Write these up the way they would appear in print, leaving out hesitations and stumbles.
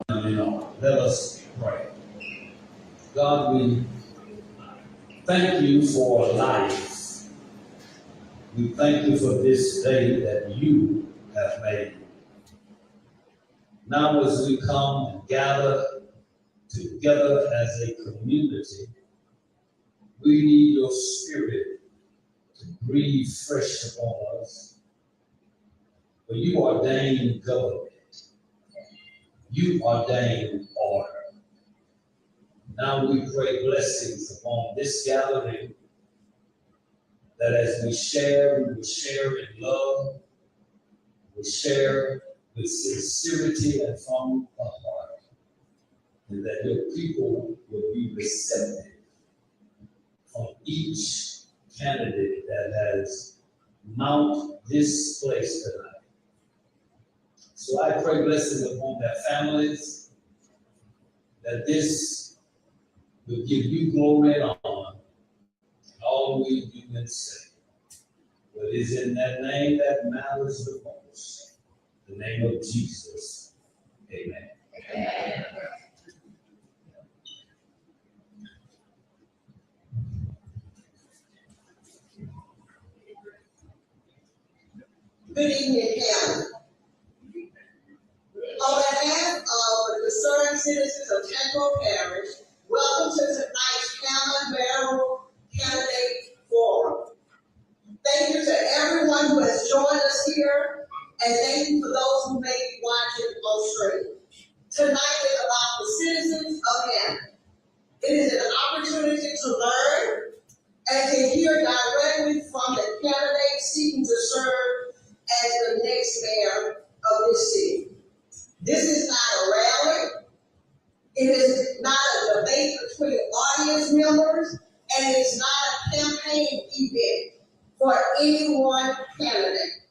Let us pray. God, we thank you for life. We thank you for this day that you have made. Now as we come and gather together as a community, we need your spirit to breathe fresh upon us. For you ordain government. You ordain order. Now we pray blessings upon this gathering, that as we will share in love, we share with sincerity and from the heart, and that your people will be receptive from each candidate that has mounted this place tonight. So I pray blessings upon their families, that this will give you glory and honor in all we do and say. But it is in that name that matters the most, the name of Jesus. Amen. Amen. Good evening, Hammond. On behalf of the concerned citizens of Tenco Parish, welcome to tonight's Hammond Mayoral Candidate Forum. Thank you to everyone who has joined us here, and thank you for those who may be watching on stream. Tonight is about the citizens of Hammond. It is an opportunity to learn and to hear directly from the candidate seeking to serve as the next mayor of this city. This is not a rally. It is not a debate between audience members, and it's not a campaign event for any one candidate.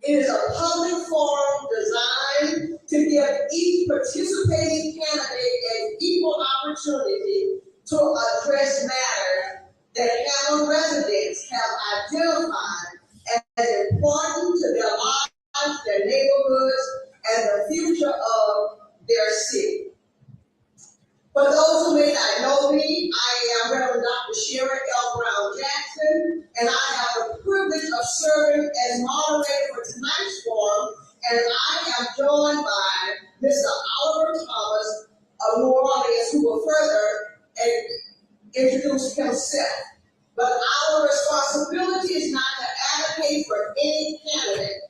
It is a public forum designed to give each participating candidate an equal opportunity to address matters that Hammond residents have identified as important to their lives, their neighborhoods, and the future of their city. For those who may not know me, I am Reverend Dr. Sherri L. Brown Jackson, and I have the privilege of serving as moderator for tonight's forum, and I am joined by Mr. Oliver Thomas of New Orleans, who will further introduce himself. But our responsibility is not to advocate for any candidate.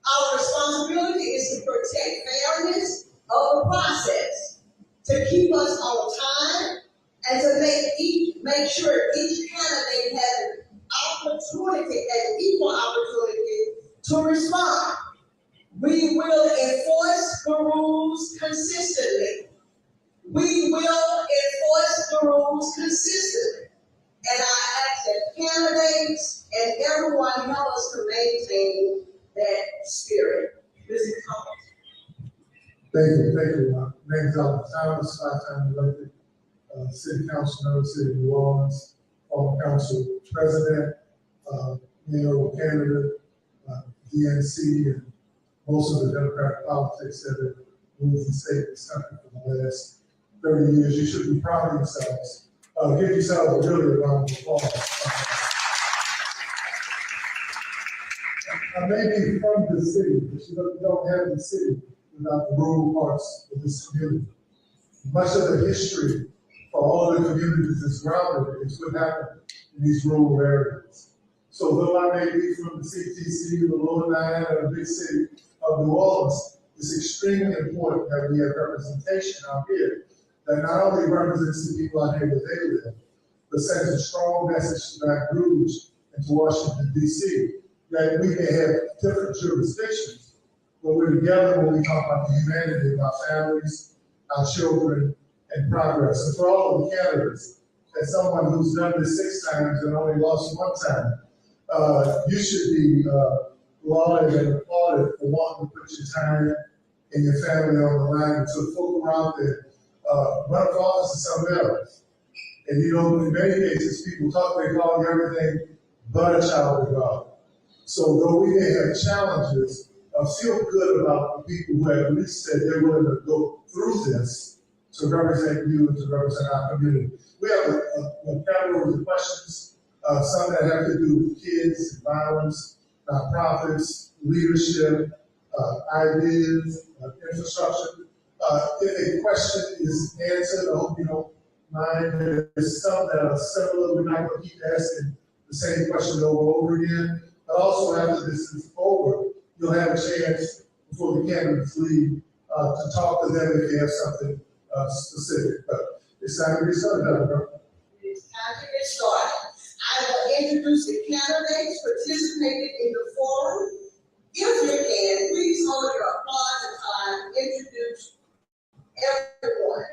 Our responsibility is to protect fairness of the process, to keep us on time, and to make sure each candidate has an opportunity, an equal opportunity to respond. We will enforce the rules consistently. We will enforce the rules consistently. And I ask that candidates and everyone help us to maintain that spirit. Mr. Thomas. Thank you. My name is Oliver Thomas, five-time elected city council member, city of New Orleans, former council president, mayoral candidate, DNC, and most of the Democratic politics that have moved the state of this country for the last 30 years. You should be proud of yourselves. Give yourselves a really round of applause. I may be from the city, but you don't have the city without the rural parts of this community. Much of the history for all the communities that's grounded is what happened in these rural areas. So though I may be from the CTC, the Lower Nine, or the big city of New Orleans, it's extremely important that we have representation out here that not only represents the people out here where they live, but sends a strong message to Baton Rouge and to Washington, D.C., that we may have different jurisdictions, but we're together when we talk about the humanity of our families, our children, and progress. And for all of the candidates, as someone who's done this 6 times and only lost 1 time, you should be lauded and applauded for wanting to put your time and your family on the line. And so folk around there, run for office is something else. And you know, in many cases, people they call you everything but a child of God. So though we may have challenges, feel good about the people who have at least said they're willing to go through this to represent you and to represent our community. We have a category of questions, some that have to do with kids and violence, nonprofits, leadership, ideas, infrastructure. If a question is answered, I hope you don't mind. There's some that are similar. We're not going to keep asking the same question over and over again. But also after this is over, you'll have a chance before the candidates leave to talk to them if they have something specific. But it's time to get started, bro. It's time to get started. I will introduce the candidates participating in the forum. If you can, please hold your applause until I introduce everyone.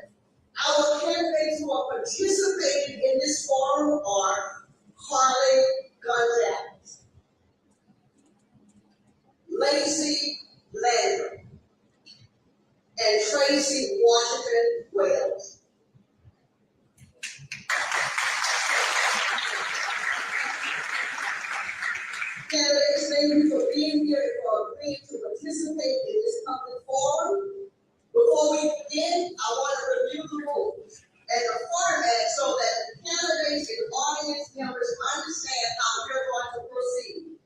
Our candidates who are participating in this forum are Carly Gonzalez, Lacey Landry, and Tracy Washington Wells. Candidates, thank you for being here and for agreeing to participate in this public forum. Before we begin, I want to review the rules and the format so that the candidates and audience members understand how we're going to proceed.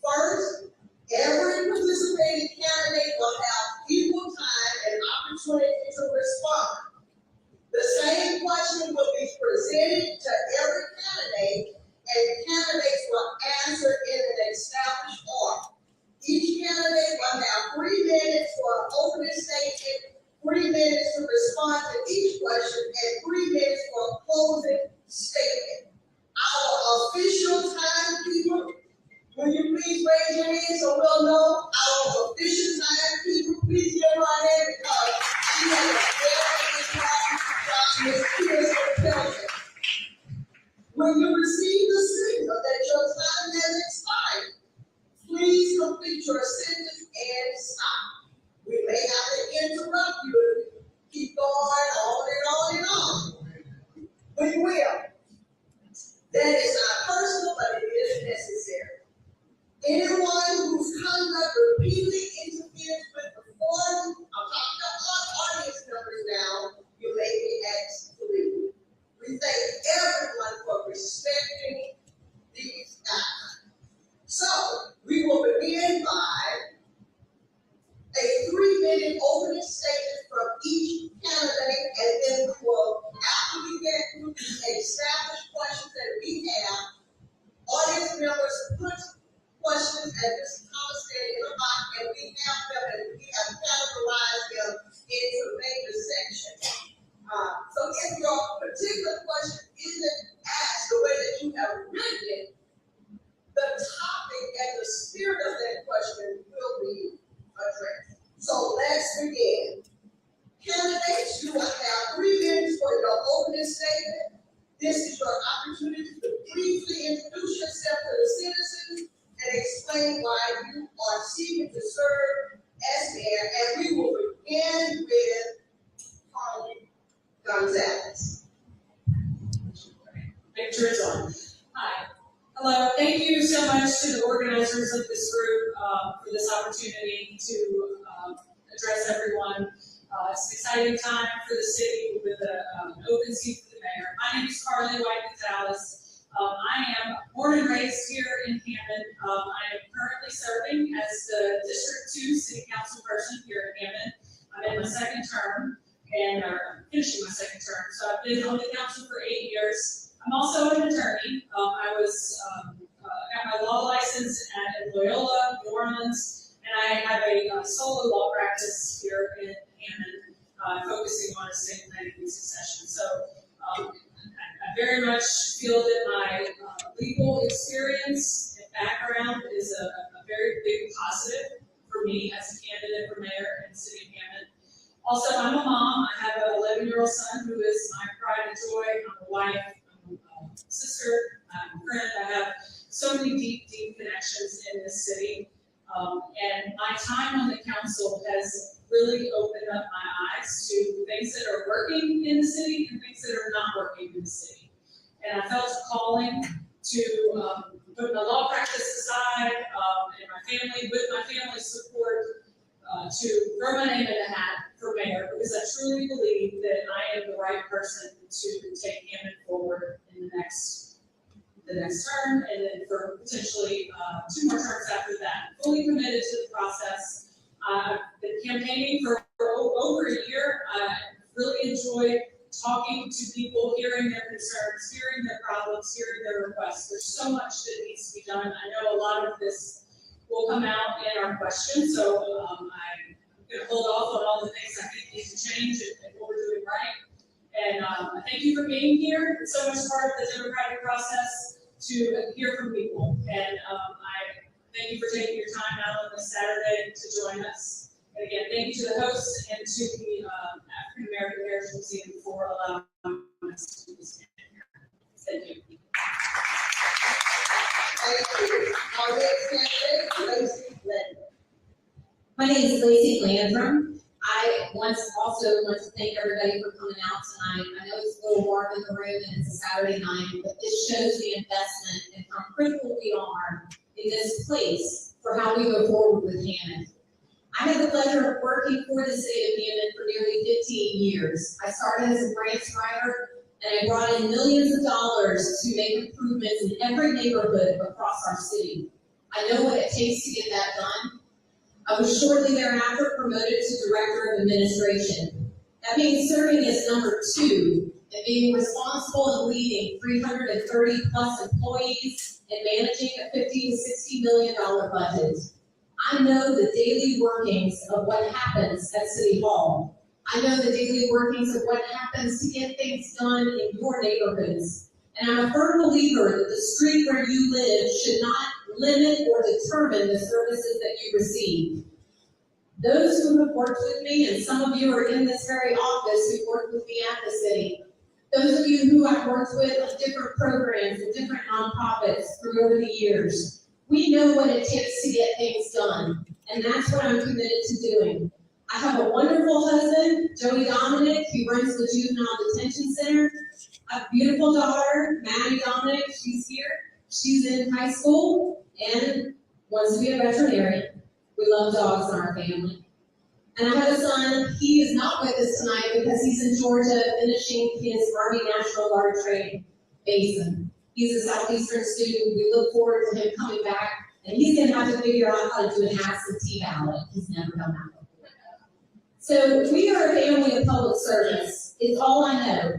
First, every participating candidate will have equal time and opportunity to respond. The same question will be presented to every candidate, and candidates will answer in an established order. Each candidate will have 3 minutes for an opening statement, 3 minutes to respond to each question, and 3 minutes for a closing statement. Our official timekeeper, will you please raise your hand so we'll know our official timekeeper? Please give her a hand because she has a very important job. Ms. Pierce will tell you. When you receive the signal that your time has expired, please complete your sentence and stop. We may have to interrupt you if you keep going on and on and on. We will. That is not personal, but it is necessary. Anyone whose conduct repeatedly interferes with the forum, I'm talking about audience members now, you may be asked to leave. We thank everyone for respecting these guidelines. So, we will begin by a 3-minute opening statement from each candidate, and then we will, after we get through the established questions that we have, audience members put questions, as Mr. Thomas said, in the box, and we have them, and we have categorized them into major sections. So if your particular question isn't asked the way that you have written it, the topic and the spirit of that question will be addressed. So let's begin. Candidates, you will have 3 minutes for your opening statement. This is your opportunity to briefly introduce yourself to the citizens and explain why you are seeking to serve as mayor. And we will begin with Carly Gonzalez. Picture is on. Hi. Hello. Thank you so much to the organizers of this group for this opportunity to address everyone. It's an exciting time for the city with an open seat for the mayor. My name is Carly White-Gonzalez. I am born and raised here in Hammond. I am currently serving as the District 2 City Council person here in Hammond. I'm in my second term, and I'm finishing my second term. So I've been on the council for 8 years. I'm also an attorney. I got my law license at Loyola, New Orleans, and I have a solo law practice here in Hammond, focusing on estate planning and succession. So I very much feel that my legal experience and background is a very big positive for me as a candidate for mayor in the city of Hammond. Also, I'm a mom. I have an 11-year-old son who is my pride and joy. I'm a wife, I'm a sister, I'm a friend. I have so many deep connections in this city. And my time on the council has really opened up my eyes to things that are working in the city and things that are not working in the city. And I felt a calling to put my law practice aside, and with my family's support, to throw my name in the hat for mayor, because I truly believe that I am the right person to take Hammond forward in the next term, and then for potentially 2 more terms after that. Fully committed to the process. I've been campaigning for over a year. I really enjoy talking to people, hearing their concerns, hearing their problems, hearing their requests. There's so much that needs to be done. I know a lot of this will come out in our questions, so I'm going to hold off on all the things I think need to change and what we're doing right. And I thank you for being here. It's so much part of the democratic process to hear from people. And I thank you for taking your time out on this Saturday to join us. And again, thank you to the hosts and to the African American Heritage Museum for allowing us to do this. Thank you. Thank you. Our next candidate, Lacey Landrum. My name is Lacey Landrum. I also want to thank everybody for coming out tonight. I know it's a little warm in the room and it's a Saturday night, but this shows the investment and how critical we are in this place for how we go forward with Hammond. I had the pleasure of working for the city of Hammond for nearly 15 years. I started as a grants writer, and I brought in millions of dollars to make improvements in every neighborhood across our city. I know what it takes to get that done. I was shortly thereafter promoted to Director of Administration. That means serving as number 2 and being responsible and leading 330 plus employees and managing a $50 to $60 million budget. I know the daily workings of what happens at City Hall. I know the daily workings of what happens to get things done in your neighborhoods. And I'm a firm believer that the street where you live should not limit or determine the services that you receive. Those who have worked with me, and some of you are in this very office who worked with me at the city, those of you who I've worked with on different programs and different nonprofits through over the years, we know what it takes to get things done, and that's what I'm committed to doing. I have a wonderful husband, Joey Dominic, who runs the Juvenile Detention Center. I have a beautiful daughter, Maddie Dominic, she's here. She's in high school and wants to be a veterinarian. We love dogs in our family. And I have a son, he is not with us tonight because he's in Georgia finishing his Army National Guard training basin. He's a Southeastern student. We look forward to him coming back, and he's going to have to figure out how to do an absentee ballot. He's never done that before. So we are a family of public service. It's all I know.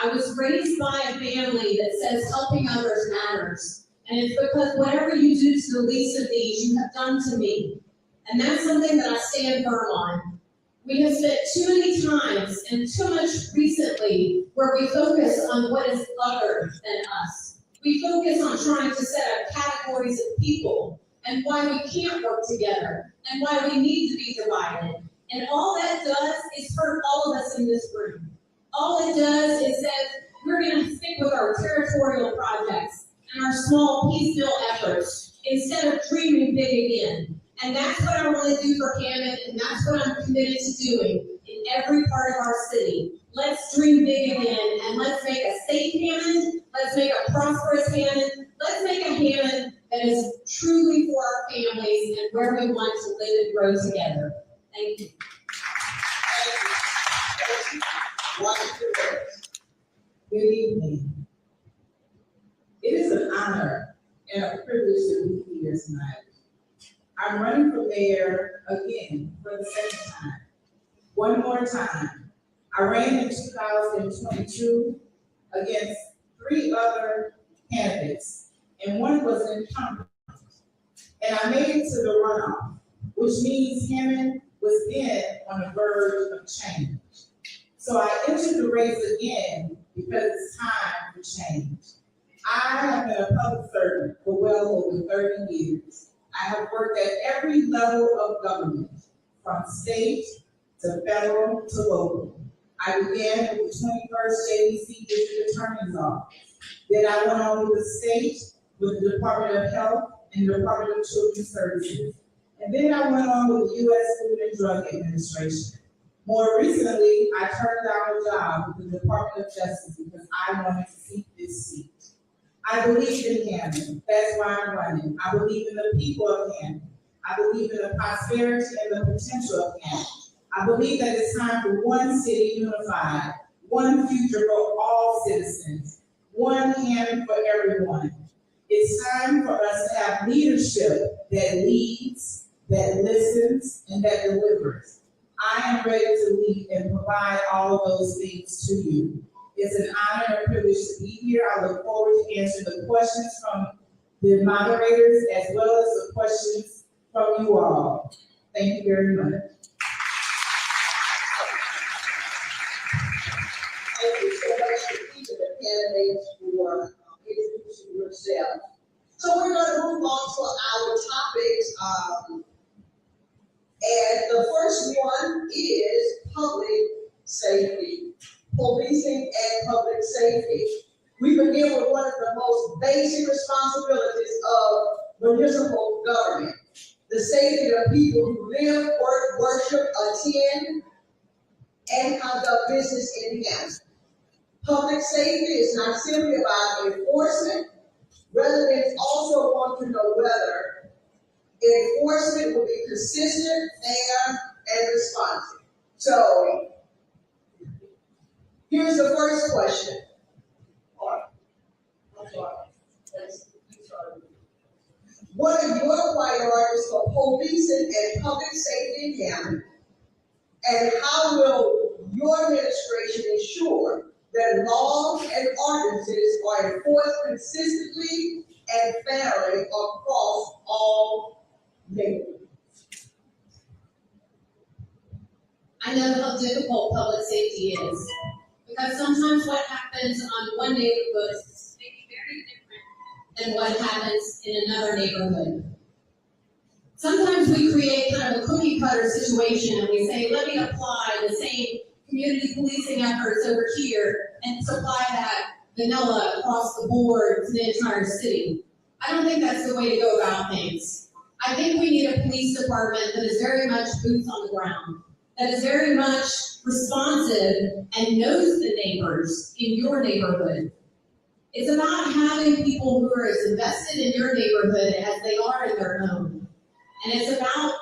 I was raised by a family that says helping others matters. And it's because whatever you do to the least of these, you have done to me. And that's something that I stand firm on. We have spent too many times and too much recently where we focus on what is other than us. We focus on trying to set up categories of people and why we can't work together and why we need to be divided. And all that does is hurt all of us in this room. All it does is says we're going to stick with our territorial projects and our small piecemeal efforts instead of dreaming big again. And that's what I want to do for Hammond, and that's what I'm committed to doing in every part of our city. Let's dream big again, and let's make a safe Hammond, let's make a prosperous Hammond, let's make a Hammond that is truly for our families and where we want to live and grow together. Thank you. Good evening. It is an honor and a privilege to be here tonight. I'm running for mayor again for the second time. One more time. I ran in 2022 against 3 other candidates, and one was an incumbent. And I made it to the runoff, which means Hammond was then on the verge of change. So I entered the race again because it's time for change. I have been a public servant for well over 30 years. I have worked at every level of government, from state to federal to local. I began with the 21st JDC District Attorney's Office. Then I went on with the state, with the Department of Health and the Department of Children's Services. And then I went on with the U.S. Food and Drug Administration. More recently, I turned down a job with the Department of Justice because I wanted to seek this seat. I believe in Hammond. That's why I'm running. I believe in the people of Hammond. I believe in the prosperity and the potential of Hammond. I believe that it's time for one city unified, one future for all citizens, one Hammond for everyone. It's time for us to have leadership that leads, that listens, and that delivers. I am ready to lead and provide all of those things to you. It's an honor and a privilege to be here. I look forward to answering the questions from the moderators as well as the questions from you all. Thank you very much. Thank you so much to each of the candidates for introducing yourself. So we're going to move on to our topics. And the first one is public safety, policing and public safety. We begin with one of the most basic responsibilities of municipal government, the safety of people who live, work, worship, attend, and conduct business in the county. Public safety is not simply about enforcement. Residents also want to know whether enforcement will be consistent, fair, and responsive. So, here's the first question. What are your priorities for policing and public safety in Hammond? And how will your administration ensure that laws and ordinances are enforced consistently and fairly across all neighborhoods? I know how difficult public safety is, because sometimes what happens on one neighborhood may be very different than what happens in another neighborhood. Sometimes we create kind of a cookie cutter situation and we say, let me apply the same community policing efforts over here and supply that vanilla across the board to the entire city. I don't think that's the way to go about things. I think we need a police department that is very much boots on the ground, that is very much responsive and knows the neighbors in your neighborhood. It's about having people who are as invested in your neighborhood as they are in their own. And it's about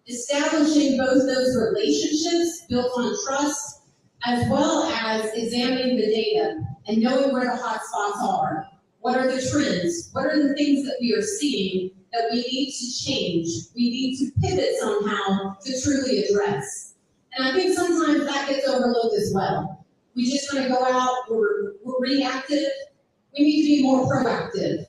establishing both those relationships built on trust, as well as examining the data and knowing where the hot spots are. What are the trends? What are the things that we are seeing that we need to change? We need to pivot somehow to truly address. And I think sometimes that gets overlooked as well. We just want to go out, we're reactive. We need to be more proactive.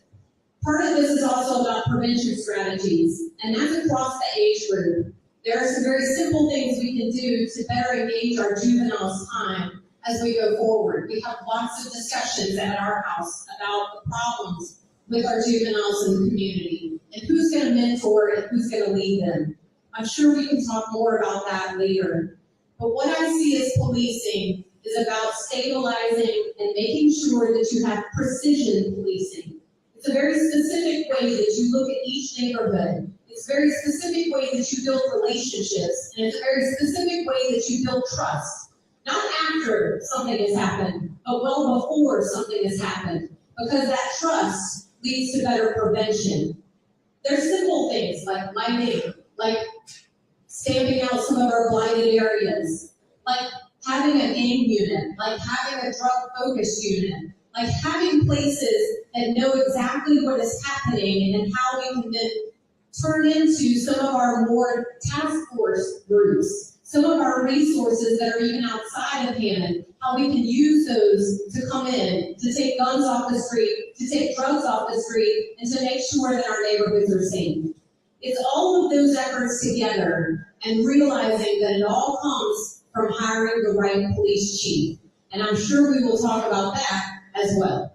Part of this is also about prevention strategies, and that's across the age group. There are some very simple things we can do to better engage our juveniles' time as we go forward. We have lots of discussions at our house about the problems with our juveniles in the community, and who's going to mentor and who's going to lead them. I'm sure we can talk more about that later. But what I see as policing is about stabilizing and making sure that you have precision policing. It's a very specific way that you look at each neighborhood. It's a very specific way that you build relationships, and it's a very specific way that you build trust. Not after something has happened, but well before something has happened, because that trust leads to better prevention. There's simple things like lighting, like stamping out some of our blighted areas, like having a gang unit, like having a drug-focused unit, like having places that know exactly what is happening and how we can then turn into some of our more task force groups, some of our resources that are even outside of Hammond, how we can use those to come in, to take guns off the street, to take drugs off the street, and to make sure that our neighborhoods are safe. It's all of those efforts together and realizing that it all comes from hiring the right police chief. And I'm sure we will talk about that as well.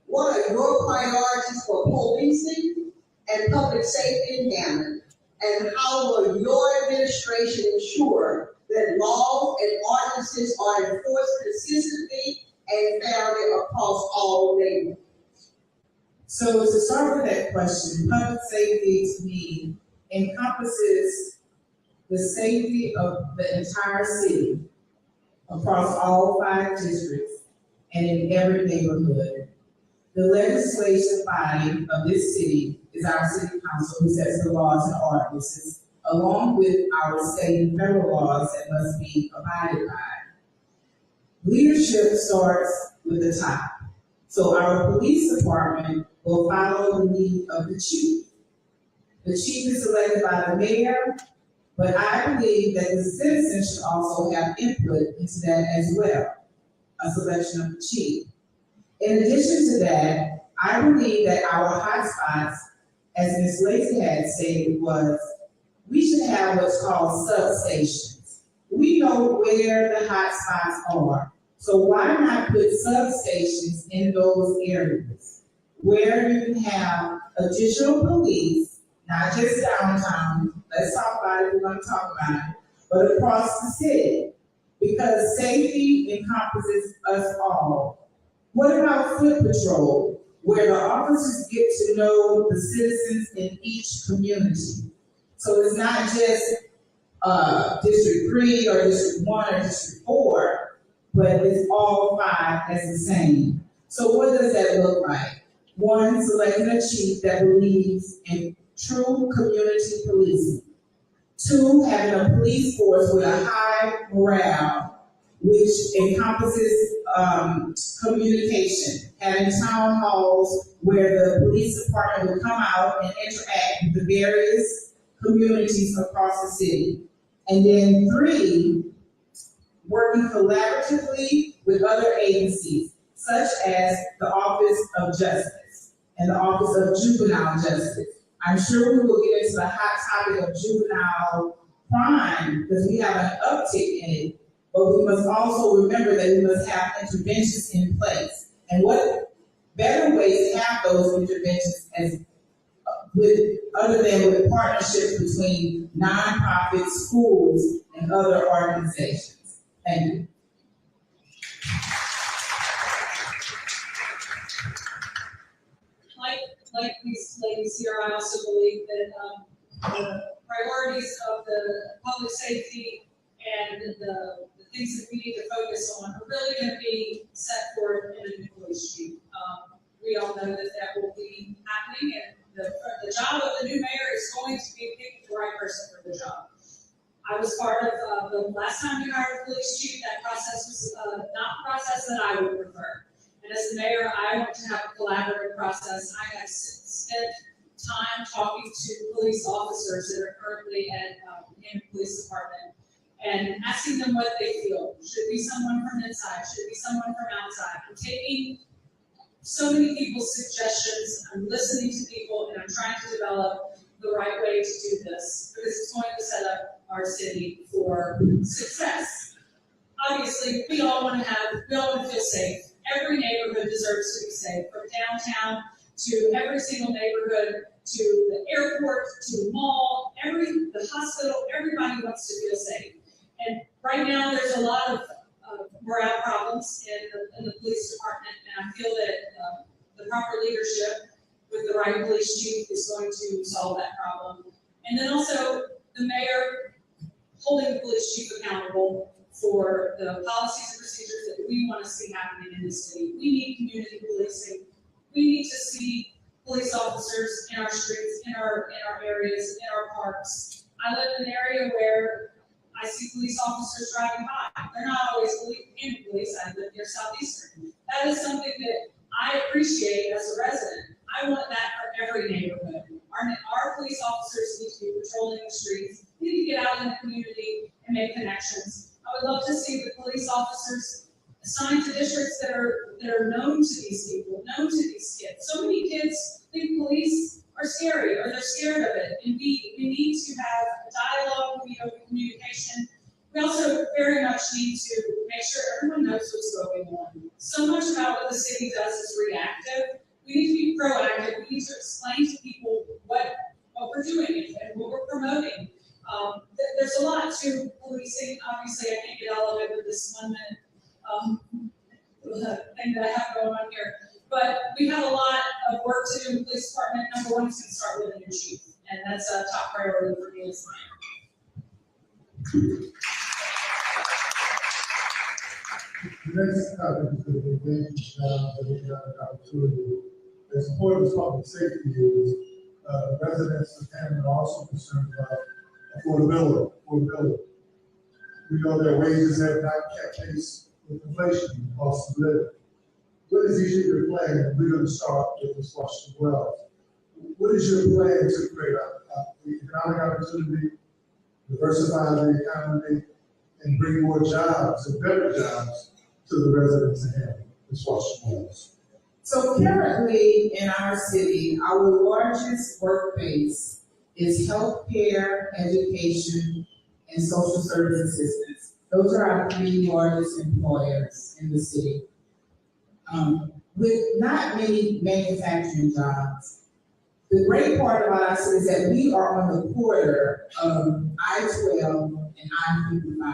What are your priorities for policing and public safety in Hammond? And how will your administration ensure that laws and ordinances are enforced consistently and fairly across all neighborhoods? So to start with that question, public safety to me encompasses the safety of the entire city across all 5 districts and in every neighborhood. The legislative body of this city is our city council, who sets the laws and ordinances, along with our state and federal laws that must be abided by. Leadership starts with the top. So our police department will follow the lead of the chief. The chief is elected by the mayor, but I believe that the citizens should also have input into that as well, a selection of the chief. In addition to that, I believe that our hotspots, as Ms. Lacy had stated, was we should have what's called substations. We know where the hotspots are, so why not put substations in those areas where you can have additional police, not just downtown, let's talk about it, we're gonna talk about it, but across the city, because safety encompasses us all. What about foot patrol, where the officers get to know the citizens in each community? So it's not just District 3 or District 1 or District 4, but it's all 5 as the same. So what does that look like? 1, selecting a chief that believes in true community policing. 2, having a police force with a high morale, which encompasses communication, having town halls where the police department will come out and interact with the various communities across the city. And then 3, working collaboratively with other agencies, such as the Office of Justice and the Office of Juvenile Justice. I'm sure we will get into the hot topic of juvenile crime because we have an uptick in it, but we must also remember that we must have interventions in place. And what better ways to have those interventions as other than with partnerships between nonprofit schools and other organizations. Thank you. Like these ladies here, I also believe that the priorities of the public safety and the things that we need to focus on are really going to be set forth in a new police chief. We all know that will be happening, and the job of the new mayor is going to be picking the right person for the job. I was part of the last time we hired a police chief. That process was not the process that I would prefer. And as the mayor, I want to have a collaborative process. I have spent time talking to police officers that are currently at the police department and asking them what they feel. Should be someone from inside, should be someone from outside. I'm taking so many people's suggestions, I'm listening to people, and I'm trying to develop the right way to do this because it's going to set up our city for success. Obviously, we all want to feel safe. Every neighborhood deserves to be safe, from downtown to every single neighborhood, to the airport, to the mall, the hospital, everybody wants to feel safe. And right now, there's a lot of morale problems in the police department, and I feel that the proper leadership with the right police chief is going to solve that problem. And then also, the mayor holding the police chief accountable for the policies and procedures that we want to see happening in this city. We need community policing. We need to see police officers in our streets, in our areas, in our parks. I live in an area where I see police officers driving by. They're not always in police. I live near Southeastern. That is something that I appreciate as a resident. I want that for every neighborhood. Our police officers need to be patrolling the streets. We need to get out in the community and make connections. I would love to see the police officers assigned to districts that are known to these people, known to these kids. So many kids think police are scary or they're scared of it. And we need to have a dialogue, we need open communication. We also very much need to make sure everyone knows what's going on. So much about what the city does is reactive. We need to be proactive. We need to explain to people what we're doing and what we're promoting. There's a lot to policing. Obviously, I can't get all of it with this 1 minute thing that I have going on here. But we have a lot of work to do in the police department. Number one is going to start with a new chief, and that's a top priority for me as mayor. The next topic is going to be engagement jobs and economic opportunity. As important as public safety is, residents of Hammond are also concerned about affordability. We know that wages have not kept pace with inflation and cost of living. What is your plan? We're going to start with this question as well. What is your plan to create economic opportunity, diversify the economy, and bring more jobs and better jobs to the residents of Hammond? Ms. Washington. So currently in our city, our largest work base is healthcare, education, and social service assistance. Those are our three largest employers in the city. With not many manufacturing jobs. The great part about our city is that we are on the border of I-12 and I-55.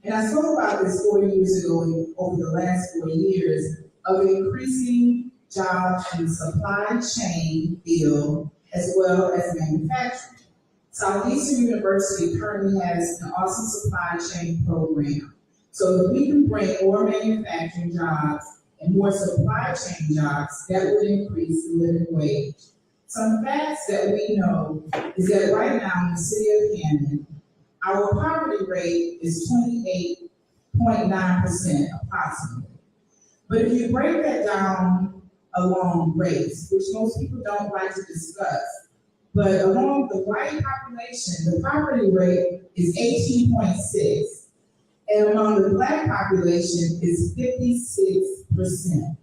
And I spoke about this 4 years ago and over the last 4 years of increasing jobs in the supply chain field as well as manufacturing. Southeastern University currently has an awesome supply chain program. So if we can bring more manufacturing jobs and more supply chain jobs, that would increase the living wage. Some facts that we know is that right now in the city of Hammond, our poverty rate is 28.9% approximately. But if you break that down along race, which most people don't like to discuss, but among the white population, the poverty rate is 18.6%. And among the black population is 56%,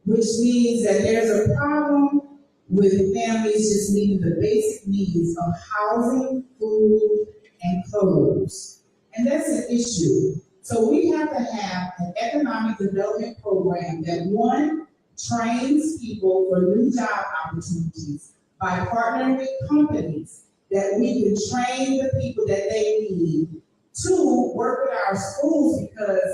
which means that there's a problem with families just meeting the basic needs of housing, food, and clothes. And that's an issue. So we have to have an economic development program that, one, trains people for new job opportunities by partnering with companies that we can train the people that they need. Two, work with our schools because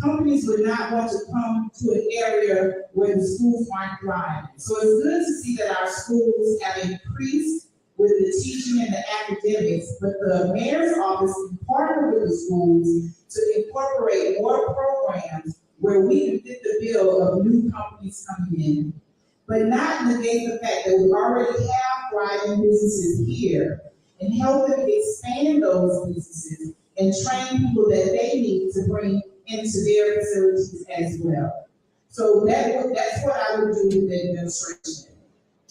companies would not want to come to an area where the schools aren't thriving. So it's good to see that our schools have increased with the teaching and the academics, but the mayor's office can partner with the schools to incorporate more programs where we can fit the bill of new companies coming in, but not negate the fact that we already have thriving businesses here and help them expand those businesses and train people that they need to bring into their facilities as well. So that's what I would do with the administration.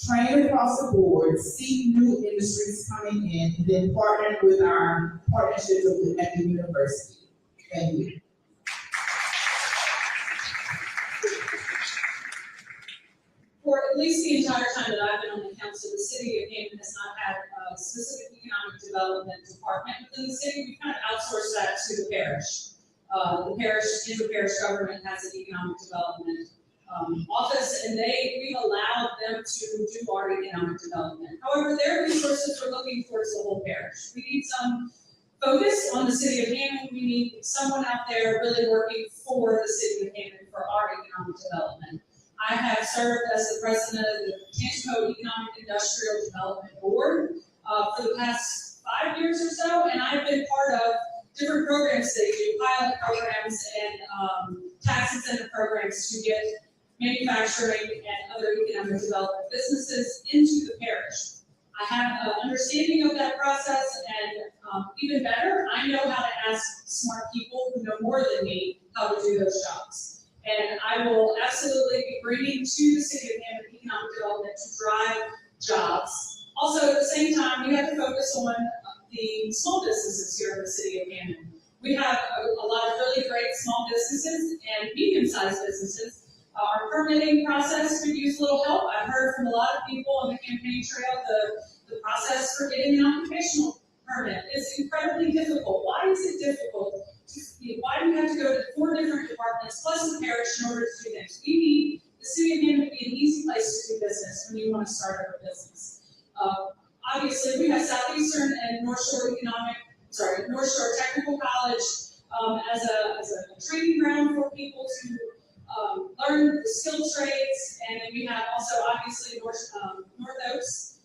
Train across the board, see new industries coming in, and then partner with our partnerships at the university. Thank you. For at least the entire time that I've been on the council, the city of Hammond has not had a specific economic development department within the city. We kind of outsourced that to the parish. The parish government has an economic development office, and we've allowed them to do our economic development. However, their resources are looking towards the whole parish. We need some focus on the city of Hammond. We need someone out there really working for the city of Hammond for our economic development. I have served as the president of the Tangipahoa Economic Industrial Development Board for the past 5 years or so, and I've been part of different programs that do pilot programs and tax incentive programs to get manufacturing and other economic development businesses into the parish. I have an understanding of that process, and even better, I know how to ask smart people who know more than me how to do those jobs. And I will absolutely be bringing to the city of Hammond economic development to drive jobs. Also, at the same time, we have to focus on the small businesses here in the city of Hammond. We have a lot of really great small businesses and medium-sized businesses. Our permitting process could use a little help. I've heard from a lot of people on the campaign trail the process for getting an occupational permit is incredibly difficult. Why is it difficult? Why do you have to go to 4 different departments plus the parish in order to do things? We need the city of Hammond to be an easy place to do business when you want to start up a business. Obviously, we have Southeastern and North Shore Technical College as a training ground for people to learn the skilled trades, and then we have also obviously North Oaks.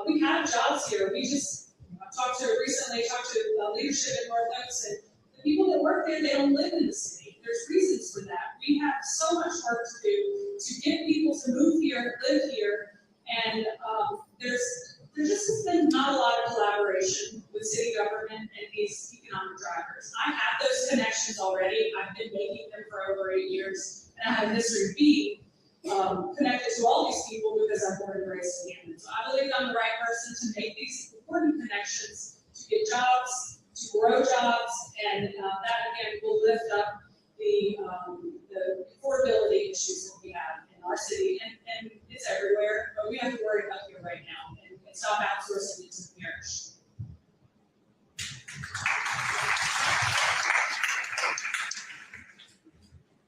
We have jobs here. I recently talked to leadership at North Oaks, and the people that work there, they don't live in the city. There's reasons for that. We have so much work to do to get people to move here, live here, and there just has been not a lot of collaboration with city government and these economic drivers. I have those connections already. I've been making them for over 8 years, and I have a history of being connected to all these people because I'm born and raised in Hammond. So I believe I'm the right person to make these important connections, to get jobs, to grow jobs, and that again will lift up the affordability issues that we have in our city, and it's everywhere, but we have to worry about here right now and stop outsourcing it to the parish.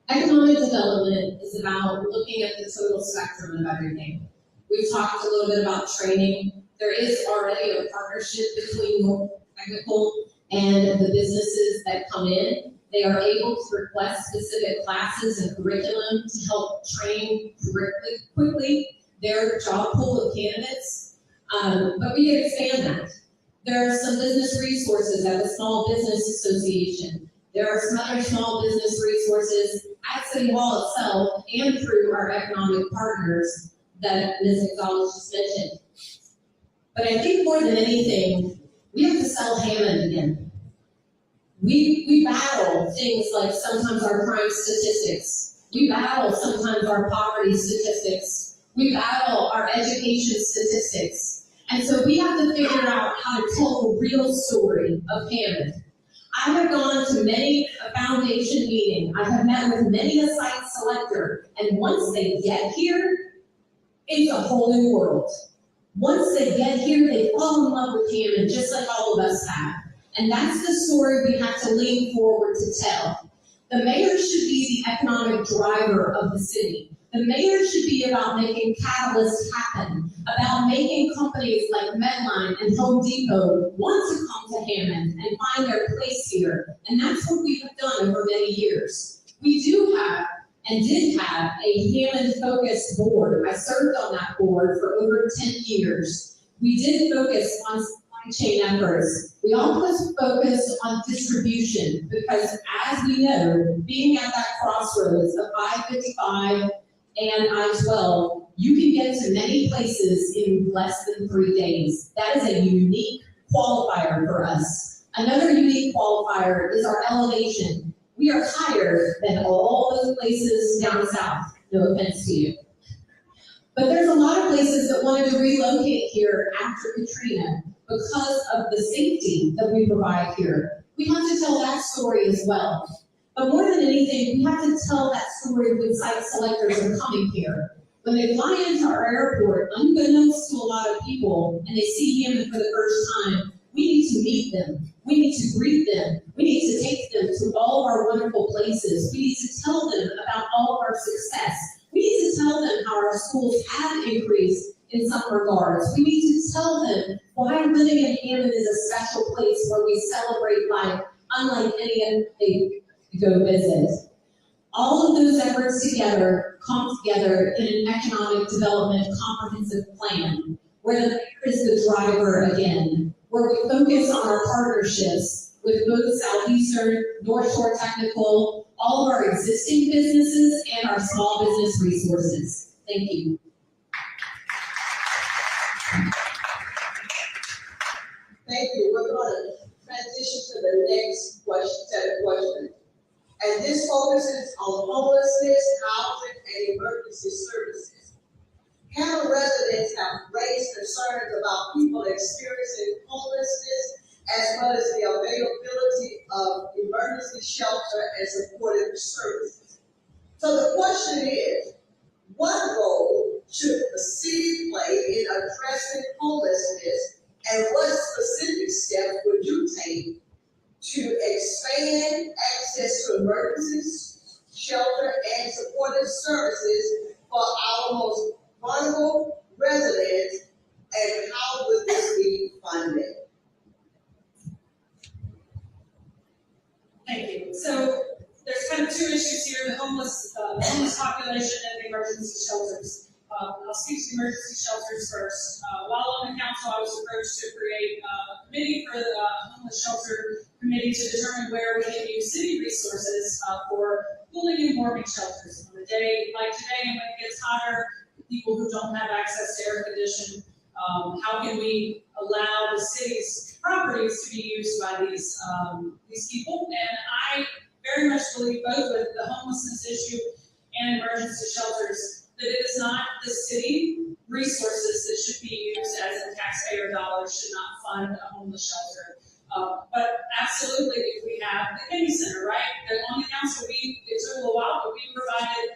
Economic development is about looking at the total spectrum of everything. We've talked a little bit about training. There is already a partnership between North Technical and the businesses that come in. They are able to request specific classes and curriculum to help train quickly their job pool of candidates. But we can expand that. There are some business resources at the Small Business Association. There are some other small business resources at City Hall itself and through our economic partners that Ms. McDonald just mentioned. But I think more than anything, we have to sell Hammond again. We battle things like sometimes our crime statistics. We battle sometimes our poverty statistics. We battle our education statistics. And so we have to figure out how to tell the real story of Hammond. I have gone to many a foundation meeting. I have met with many a site selector. And once they get here, it's a whole new world. Once they get here, they fall in love with Hammond, just like all of us have. And that's the story we have to lean forward to tell. The mayor should be the economic driver of the city. The mayor should be about making catalysts happen, about making companies like Medline and Home Depot want to come to Hammond and find their place here. And that's what we have done over many years. We do have and did have a Hammond-focused board. I served on that board for over 10 years. We did focus on supply chain efforts. We also focused on distribution because, as we know, being at that crossroads of I-55 and I-12, you can get to many places in less than 3 days. That is a unique qualifier for us. Another unique qualifier is our elevation. We are higher than all those places down south. No offense to you. But there's a lot of places that wanted to relocate here after Katrina because of the safety that we provide here. We have to tell that story as well. But more than anything, we have to tell that story when site selectors are coming here. When they fly into our airport, unbeknownst to a lot of people, and they see Hammond for the first time, we need to meet them. We need to greet them. We need to take them to all of our wonderful places. We need to tell them about all of our success. We need to tell them how our schools have increased in some regards. We need to tell them why living in Hammond is a special place where we celebrate life, unlike any other they go visit. All of those efforts together come together in an economic development comprehensive plan, where the mayor is the driver again, where we focus on our partnerships with both Southeastern, North Shore Technical, all of our existing businesses, and our small business resources. Thank you. Thank you. We're going to transition to the next set of questions. And this focuses on homelessness, housing, and emergency services. Hammond residents have raised concerns about people experiencing homelessness, as well as the availability of emergency shelter and supportive services. So the question is, what role should the city play in addressing homelessness, and what specific steps would you take to expand access to emergency shelter and supportive services for our most vulnerable residents, and how would this be funded? Thank you. So there's kind kind of two issues here, the homeless population and the emergency shelters. I'll speak to emergency shelters first. While on the council, I was approached to create a committee for the homeless shelter committee to determine where we can use city resources for cooling and warming shelters. On a day like today, and when it gets hotter, people who don't have access to air conditioning, how can we allow the city's properties to be used by these people? And I very much believe both with the homelessness issue and emergency shelters that it is not the city resources that should be used as in taxpayer dollars should not fund a homeless shelter. But absolutely, if we have the Kennedy Center, right? On the council, it took a little while, but we provided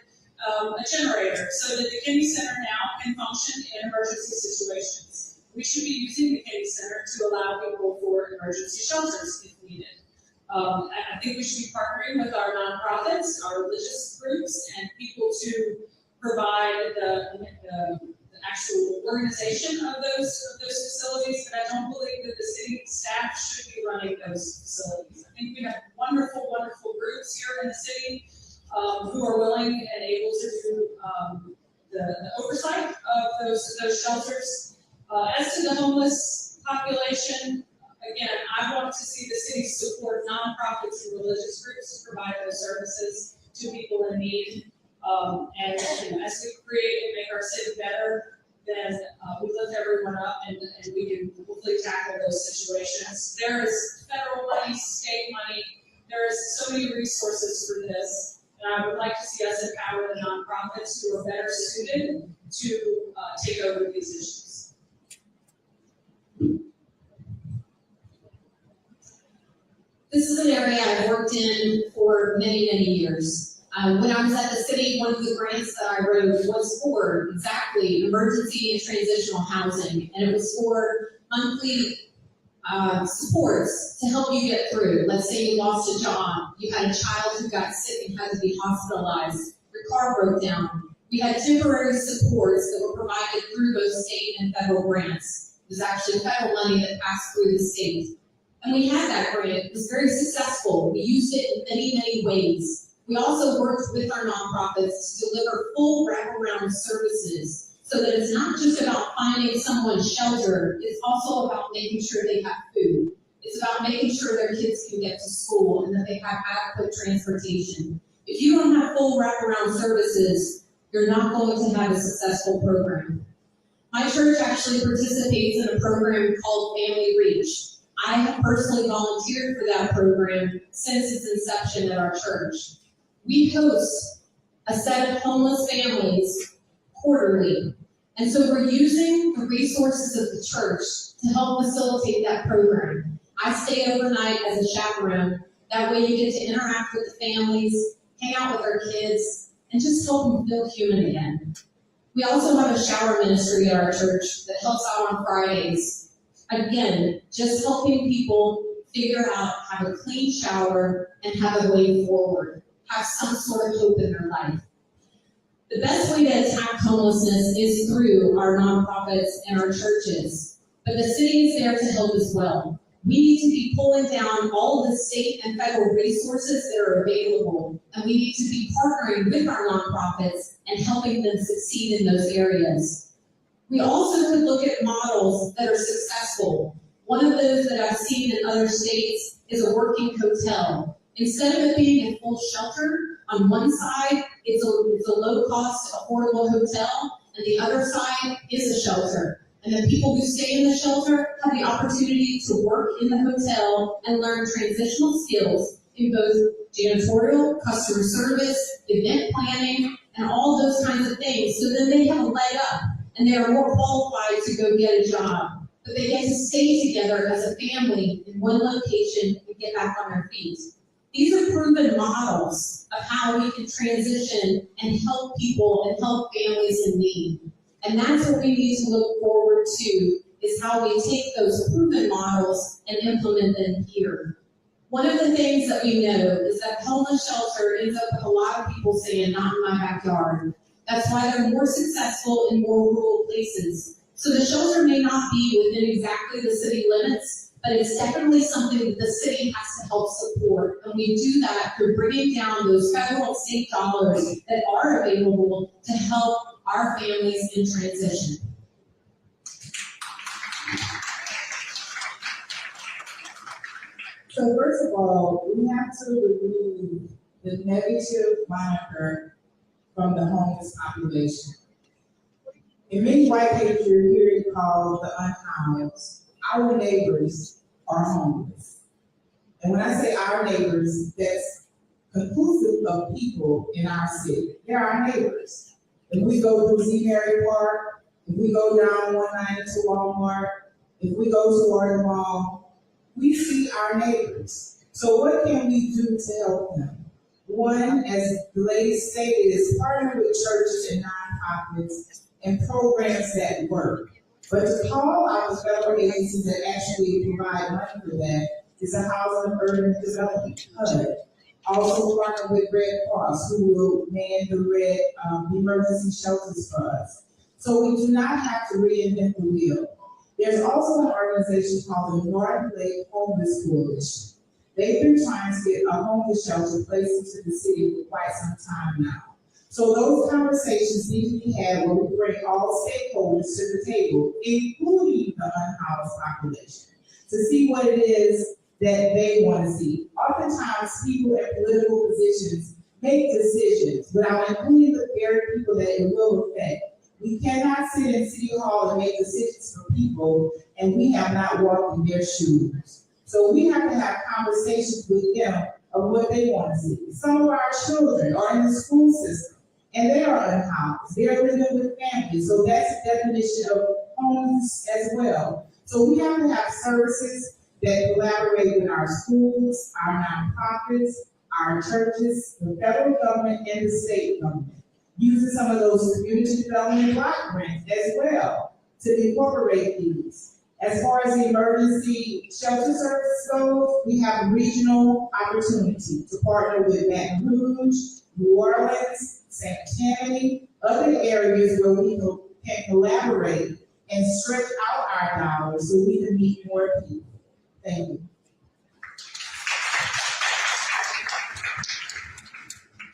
a generator so that the Kennedy Center now can function in emergency situations. We should be using the Kennedy Center to allow people for emergency shelters if needed. I think we should be partnering with our nonprofits, our religious groups, and people to provide the actual organization of those facilities, but I don't believe that the city staff should be running those facilities. I think we have wonderful, wonderful groups here in the city who are willing and able to do the oversight of those shelters. As to the homeless population, again, I want to see the city support nonprofits and religious groups to provide those services to people in need. And as we create and make our city better, then we lift everyone up and we can hopefully tackle those situations. There is federal money, state money, there is so many resources for this. And I would like to see us empower the nonprofits who are better suited to take over these issues. This is an area I've worked in for many, many years. When I was at the city, one of the grants that I wrote was for exactly emergency and transitional housing, and it was for monthly supports to help you get through. Let's say you lost a job, you had a child who got sick and had to be hospitalized, your car broke down. We had temporary supports that were provided through both state and federal grants. It was actually federal money that passed through the state. And we had that grant. It was very successful. We used it in many, many ways. We also worked with our nonprofits to deliver full wraparound services so that it's not just about finding someone shelter, it's also about making sure they have food. It's about making sure their kids can get to school and that they have adequate transportation. If you don't have full wraparound services, you're not going to have a successful program. My church actually participates in a program called Family Reach. I have personally volunteered for that program since its inception at our church. We host a set of homeless families quarterly. And so we're using the resources of the church to help facilitate that program. I stay overnight as a chaperone. That way you get to interact with the families, hang out with our kids, and just help them feel human again. We also have a shower ministry at our church that helps out on Fridays. Again, just helping people figure out, have a clean shower, and have a way forward. Have some sort of hope in their life. The best way to attack homelessness is through our nonprofits and our churches, but the city is there to help as well. We need to be pulling down all of the state and federal resources that are available, and we need to be partnering with our nonprofits and helping them succeed in those areas. We also could look at models that are successful. One of those that I've seen in other states is a working hotel. Instead of it being a full shelter, on one side, it's a low-cost, affordable hotel, and the other side is a shelter. And the people who stay in the shelter have the opportunity to work in the hotel and learn transitional skills in both janitorial, customer service, event planning, and all those kinds of things. So then they have a leg up, and they are more qualified to go get a job. But they get to stay together as a family in one location and get back on their feet. These are proven models of how we can transition and help people and help families in need. And that's what we need to look forward to, is how we take those proven models and implement them here. One of the things that we know is that homeless shelter ends up with a lot of people saying, not in my backyard. That's why they're more successful in more rural places. So the shelter may not be within exactly the city limits, but it's definitely something that the city has to help support. And we do that through bringing down those federal and state dollars that are available to help our families in transition. So first of all, we have to remove the negative moniker from the homeless population. In many white papers, you hear it called the unhoused. Our neighbors are homeless. And when I say our neighbors, that's conclusive of people in our city. They're our neighbors. If we go through Z-Mary Park, if we go down 190 to Walmart, if we go to our mall, we see our neighbors. So what can we do to help them? One, as the lady stated, is partner with churches and nonprofits and programs that work. But to call out the federal agencies that actually provide money for that is the Housing and Urban Development HUD. Also partner with Red Cross, who will man the emergency shelters for us. So we do not have to reinvent the wheel. There's also an organization called the North Lake Homeless Coalition. They've been trying to get a homeless shelter placed into the city for quite some time now. So those conversations need to be had where we bring all stakeholders to the table, including the unhoused population, to see what it is that they want to see. Oftentimes, people in political positions make decisions without including the very people that it will affect. We cannot sit in City Hall and make decisions for people, and we have not walked in their shoes. So we have to have conversations with them of what they want to see. Some of our children are in the school system, and they are unhoused. They're living with families, so that's the definition of homeless as well. So we have to have services that collaborate with our schools, our nonprofits, our churches, the federal government, and the state government, using some of those community development block grants as well to incorporate these. As far as the emergency shelter service goes, we have regional opportunity to partner with Baton Rouge, New Orleans, St. Tammany, other areas where we can collaborate and stretch out our dollars so we can meet more people. Thank you.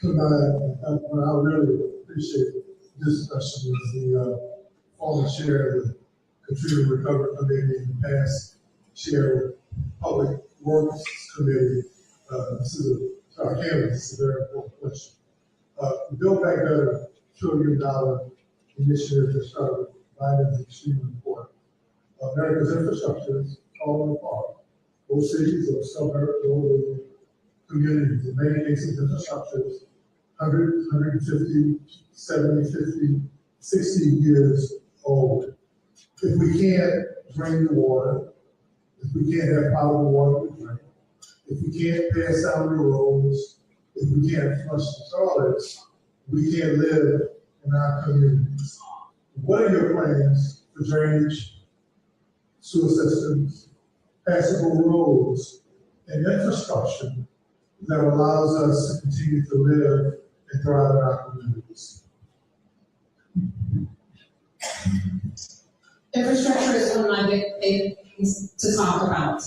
Tonight, what I really appreciate this discussion is the former chair of the Katrina Recovery Committee and the past chair of Public Works Committee. This is a very important question. The Build Back Better $1 trillion initiative that started Biden is extremely important. America's infrastructure is falling apart. Those cities or suburbs or communities, in many cases, infrastructure is 100, 150, 70, 50, 60 years old. If we can't drain the water, if we can't have potable water to drink, if we can't pass down the roads, if we can't flush the toilets, we can't live in our communities. What are your plans for drainage, sewer systems, passable roads, and infrastructure that allows us to continue to live and thrive in our communities? Infrastructure is one of my big things to talk about.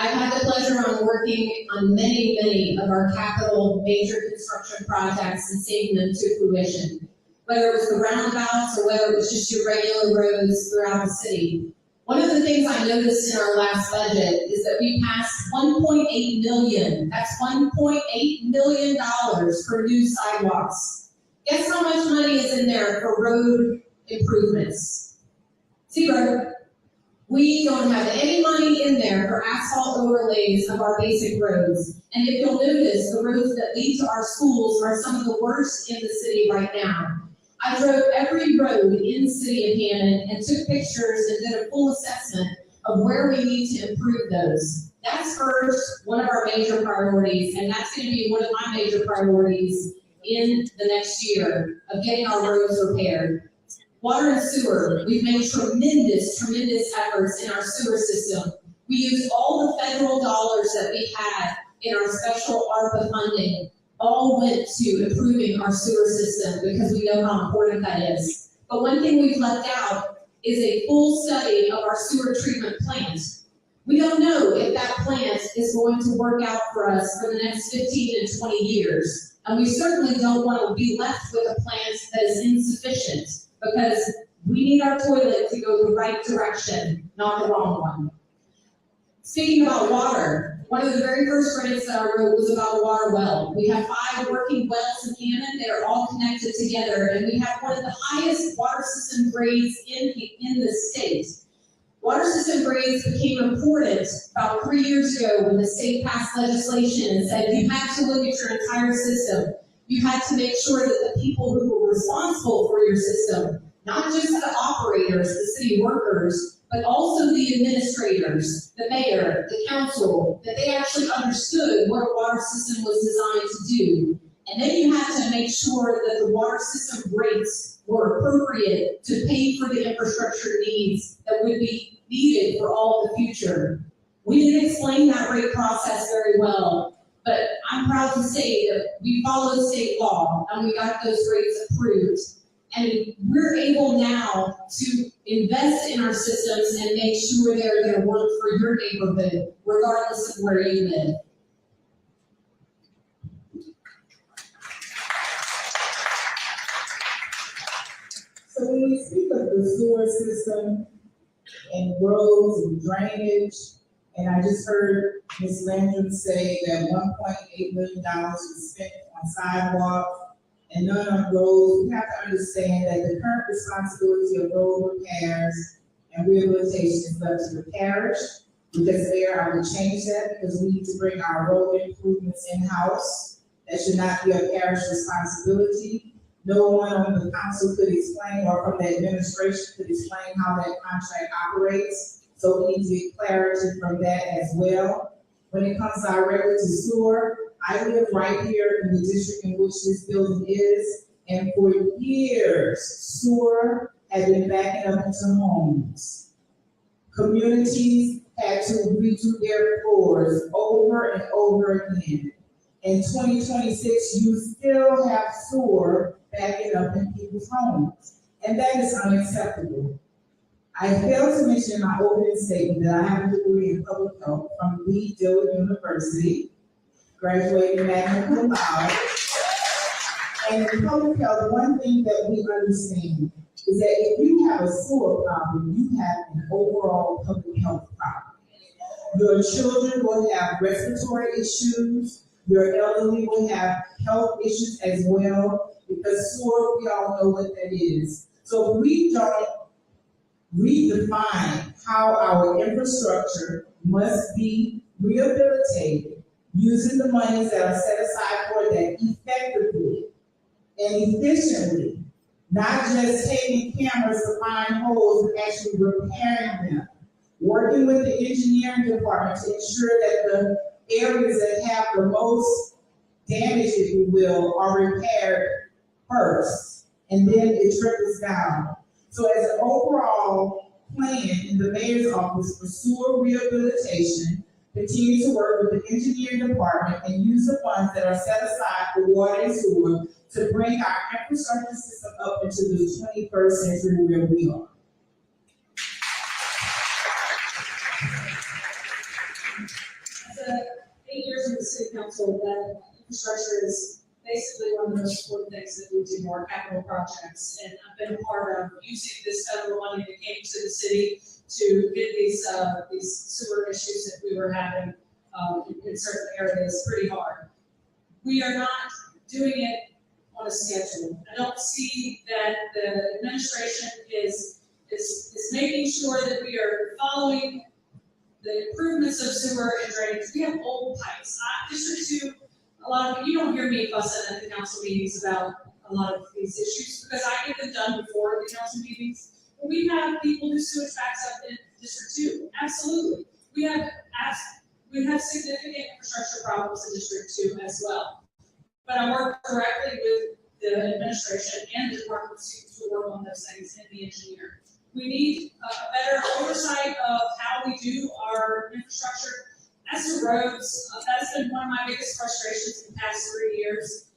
I've had the pleasure of working on many of our capital major construction projects and seeing them to fruition. Whether it was the roundabouts or whether it was just your regular roads throughout the city. One of the things I noticed in our last budget is that we passed $1.8 million. That's $1.8 million for new sidewalks. Guess how much money is in there for road improvements? Zero. We don't have any money in there for asphalt overlays of our basic roads. And if you'll notice, the roads that lead to our schools are some of the worst in the city right now. I drove every road in the city of Hammond and took pictures and did a full assessment of where we need to improve those. That's first, one of our major priorities, and that's going to be one of my major priorities in the next year of getting our roads repaired. Water and sewer, we've made tremendous efforts in our sewer system. We used all the federal dollars that we had in our special ARPA funding, all went to improving our sewer system because we know how important that is. But one thing we've left out is a full study of our sewer treatment plant. We don't know if that plant is going to work out for us for the next 15 and 20 years. And we certainly don't want to be left with a plant that is insufficient, because we need our toilet to go the right direction, not the wrong one. Speaking about water, one of the very first grants that I wrote was about a water well. We have 5 working wells in Hammond that are all connected together, and we have one of the highest water system grades in the state. Water system grades became important about 3 years ago when the state passed legislation and said you had to look at your entire system. You had to make sure that the people who were responsible for your system, not just the operators, the city workers, but also the administrators, the mayor, the council, that they actually understood what a water system was designed to do. And then you had to make sure that the water system rates were appropriate to pay for the infrastructure needs that would be needed for all of the future. We didn't explain that rate process very well, but I'm proud to say that we followed state law and we got those rates approved. And we're able now to invest in our systems and make sure they're going to work for your neighborhood, regardless of where you live. So when we speak of the sewer system and roads and drainage, and I just heard Ms. Landrum say that $1.8 million was spent on sidewalks and none on roads, we have to understand that the current responsibility of road repairs and rehabilitation is left to the parish. Because there, I would change that because we need to bring our road improvements in-house. That should not be a parish responsibility. No one on the council could explain, or from the administration could explain how that contract operates. So we need to get clarity from that as well. When it comes directly to sewer, I live right here in the district in which this building is, and for years, sewer had been backing up into homes. Communities had to redo their floors over and over again. In 2026, you still have sewer backing up in people's homes, and that is unacceptable. I failed to mention in my opening statement that I have a degree in public health from Lee Dillard University, graduated magna cum laude. And in public health, one thing that we understand is that if you have a sewer problem, you have an overall public health problem. Your children will have respiratory issues, your elderly will have health issues as well, because sewer, we all know what that is. So if we don't redefine how our infrastructure must be rehabilitated, using the monies that are set aside for that effectively and efficiently, not just taking cameras to find holes, but actually repairing them, working with the engineering department to ensure that the areas that have the most damage, if you will, are repaired first, and then it trickles down. So as an overall plan in the mayor's office for sewer rehabilitation, continue to work with the engineering department and use the funds that are set aside for water and sewer to bring our infrastructure system up into the 21st century where we are. As 8 years in the city council, that infrastructure is basically one of the most important things that we do, our capital projects. And I've been a part of using this federal money that came to the city to get these sewer issues that we were having in certain areas pretty hard. We are not doing it on a schedule. I don't see that the administration is making sure that we are following the improvements of sewer and drainage. We have old pipes. District 2, a lot of you don't hear me fussing at the council meetings about a lot of these issues because I get them done before the council meetings. But we have people who sewage backs up in District 2. Absolutely. We have significant infrastructure problems in District 2 as well. But I work directly with the administration and the department to work on those things and the engineer. We need a better oversight of how we do our infrastructure. As to roads, that's been one of my biggest frustrations in the past 3 years.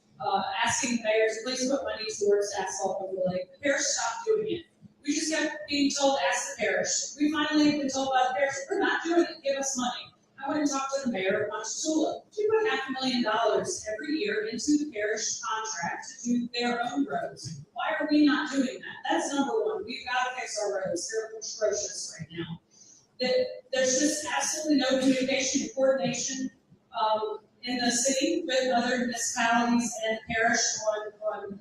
Asking the mayor to please put money towards asphalt overlay. The mayor stopped doing it. We just kept being told, ask the parish. We finally been told by the parish, we're not doing it, give us money. I went and talked to the mayor of Ponchatoula. She put $500,000 every year into the parish contract to do their own roads. Why are we not doing that? That's number one. We've got to fix our roads. They're atrocious right now. There's just absolutely no communication and coordination in the city with other municipalities and parish on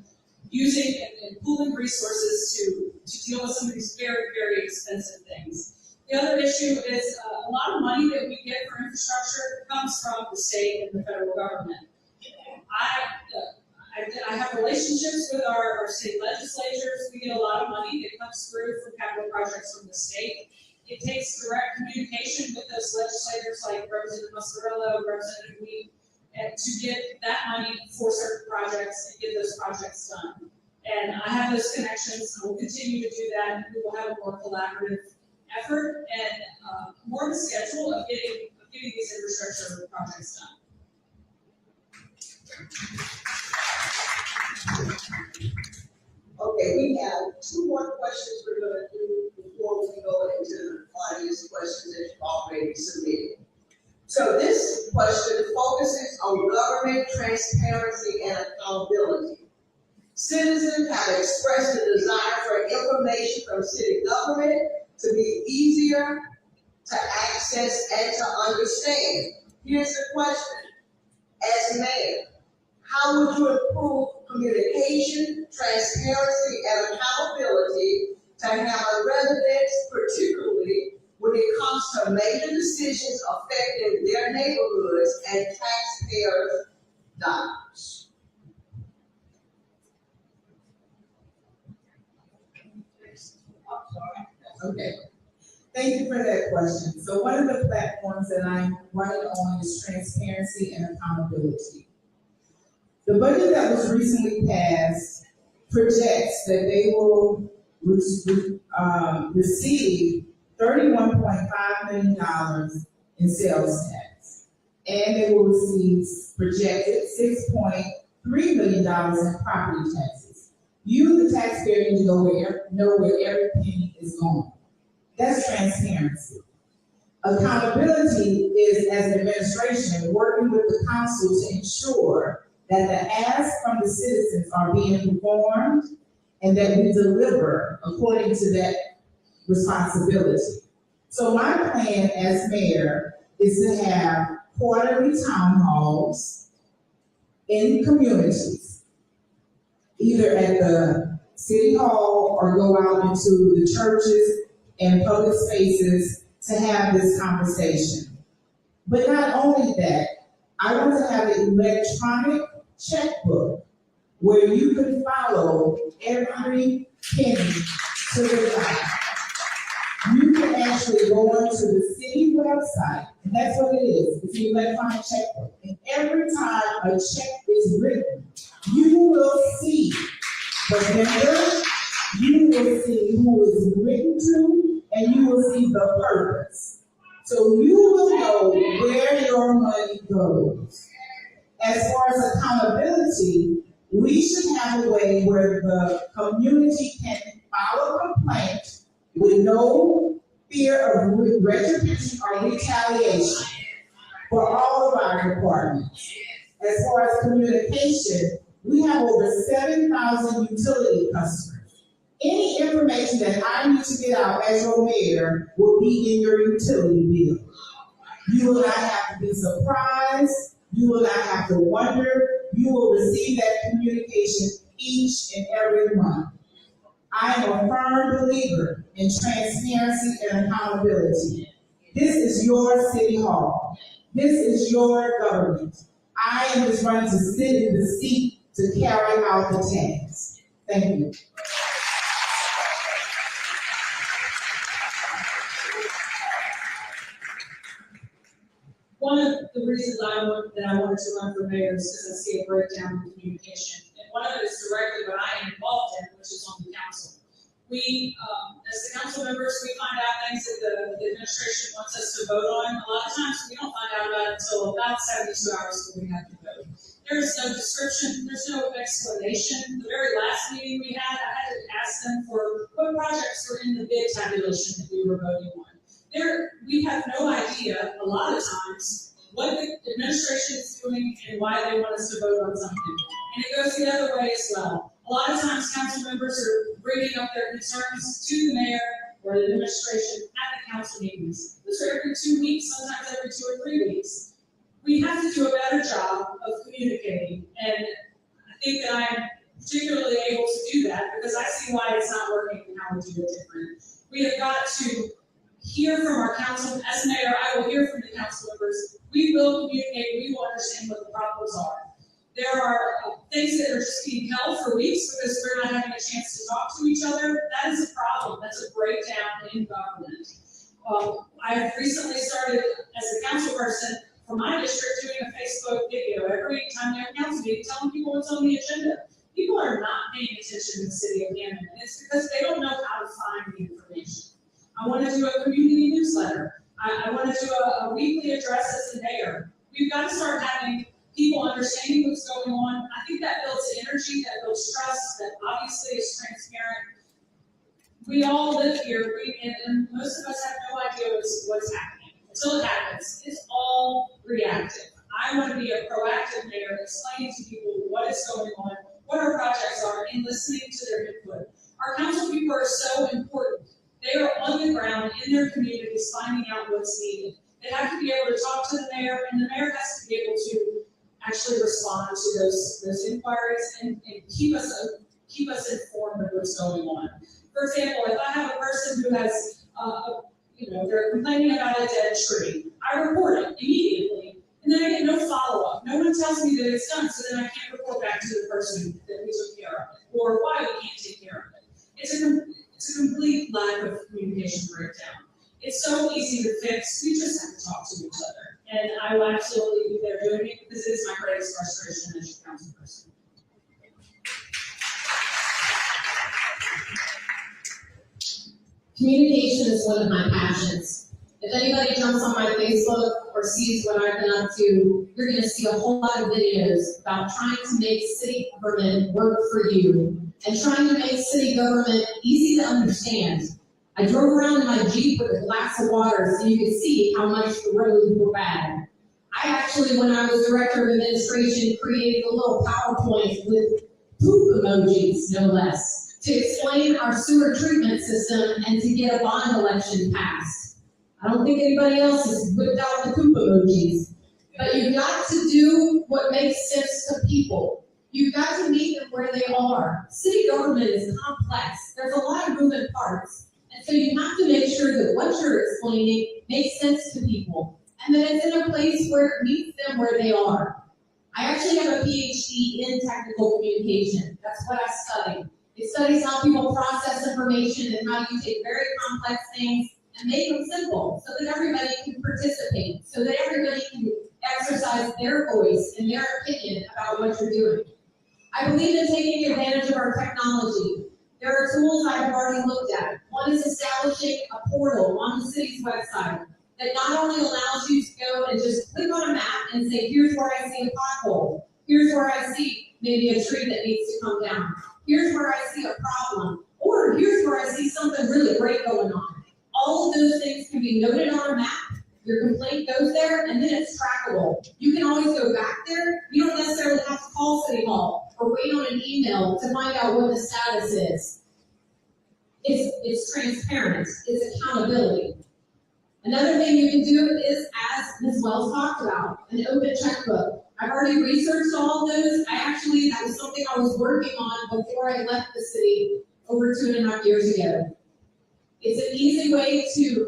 using and pooling resources to deal with some of these very, very expensive things. The other issue is a lot of money that we get for infrastructure comes from the state and the federal government. I have relationships with our state legislatures. We get a lot of money that comes through from capital projects from the state. It takes direct communication with those legislators like Representative Mayoral, Representative Weed, and to get that money for certain projects and get those projects done. And I have those connections. I will continue to do that. We will have a more collaborative effort and more of a schedule of getting these infrastructure projects done. Okay, we have two more questions we're gonna do before we go into the audience questions that you've already submitted. So this question focuses on government transparency and accountability. Citizens have expressed a desire for information from city government to be easier to access and to understand. Here's the question. As mayor, how would you improve communication, transparency, and accountability to Hammond residents, particularly when it comes to major decisions affecting their neighborhoods and taxpayers' dollars? Okay, thank you for that question. So one of the platforms that I'm running on is transparency and accountability. The budget that was recently passed projects that they will receive $31.5 million in sales tax. And they will receive projected $6.3 million in property taxes. You, the taxpayer, need to know where every penny is going. That's transparency. Accountability is, as an administration, working with the council to ensure that the asks from the citizens are being performed and that we deliver according to that responsibility. So my plan as mayor is to have quarterly town halls in communities, either at the city hall or go out into the churches and public spaces to have this conversation. But not only that, I want to have an electronic checkbook where you can follow every penny to the dime. You can actually go onto the city website, and that's what it is. It's an electronic checkbook. And every time a check is written, you will see the vendor, you will see who is written to, and you will see the purpose. So you will know where your money goes. As far as accountability, we should have a way where the community can file a complaint with no fear of retribution or retaliation for all of our departments. As far as communication, we have over 7,000 utility customers. Any information that I need to get out as your mayor will be in your utility bill. You will not have to be surprised. You will not have to wonder. You will receive that communication each and every month. I am a firm believer in transparency and accountability. This is your city hall. This is your government. I am just running to sit in the seat to carry out the task. Thank you. One of the reasons I wanted to run for mayor is because I see a breakdown in communication. And one of it is directly what I am involved in, which is on the council. We, as the council members, we find out things that the administration wants us to vote on. A lot of times we don't find out about it until about 72 hours before we have to vote. There's no description, there's no explanation. The very last meeting we had, I had to ask them for what projects were in the bid tabulation that we were voting on. We have no idea, a lot of times, what the administration is doing and why they want us to vote on something. And it goes the other way as well. A lot of times, council members are bringing up their concerns to the mayor or the administration at the council meetings. Those are every 2 weeks, sometimes every 2 or 3 weeks. We have to do a better job of communicating, and I think that I'm particularly able to do that because I see why it's not working and how we do it different. We have got to hear from our council. As mayor, I will hear from the council members. We will communicate, we will understand what the problems are. There are things that are just being held for weeks because we're not having a chance to talk to each other. That is a problem. That's a breakdown in government. I have recently started, as a council person for my district, doing a Facebook video every time they're council meeting, telling people what's on the agenda. People are not paying attention to the city of Hammond, and it's because they don't know how to find the information. I want to do a community newsletter. I want to do a weekly address as the mayor. We've got to start having people understanding what's going on. I think that builds energy, that builds trust, that obviously is transparent. We all live here, and most of us have no idea what's happening. Until it happens, it's all reactive. I want to be a proactive mayor, explaining to people what is going on, what our projects are, and listening to their input. Our council people are so important. They are on the ground in their communities, finding out what's needed. They have to be able to talk to the mayor, and the mayor has to be able to actually respond to those inquiries and keep us informed of what's going on. For example, if I have a person who has, they're complaining about a dead tree, I report it immediately, and then I get no follow-up. No one tells me that it's done, so then I can't report back to the person that we took care of it, or why we can't take care of it. It's a complete lack of communication breakdown. It's so easy to fix. We just have to talk to each other. And I will absolutely be there doing it because it is my greatest frustration as your council person. Communication is one of my passions. If anybody jumps on my Facebook or sees what I've been up to, you're going to see a whole lot of videos about trying to make city government work for you and trying to make city government easy to understand. I drove around in my Jeep with a glass of water so you could see how much the roads were bad. I actually, when I was director of administration, created a little PowerPoint with poop emojis, no less, to explain our sewer treatment system and to get a bond election passed. I don't think anybody else has whipped out the poop emojis. But you've got to do what makes sense to people. You've got to meet them where they are. City government is complex. There's a lot of moving parts. And so you have to make sure that what you're explaining makes sense to people. And that it's in a place where it meets them where they are. I actually have a PhD in technical communication. That's what I study. It studies how people process information and how you take very complex things and make them simple so that everybody can participate, so that everybody can exercise their voice and their opinion about what you're doing. I believe in taking advantage of our technology. There are tools I've already looked at. One is establishing a portal on the city's website that not only allows you to go and just click on a map and say, here's where I see a pothole. Here's where I see maybe a tree that needs to come down. Here's where I see a problem. Or here's where I see something really great going on. All of those things can be noted on a map. Your complaint goes there, and then it's trackable. You can always go back there. You don't necessarily have to call City Hall or wait on an email to find out what the status is. It's transparent. It's accountability. Another thing you can do is, as Ms. Wells talked about, an open checkbook. I've already researched all of those. That was something I was working on before I left the city over 2.5 years ago. It's an easy way to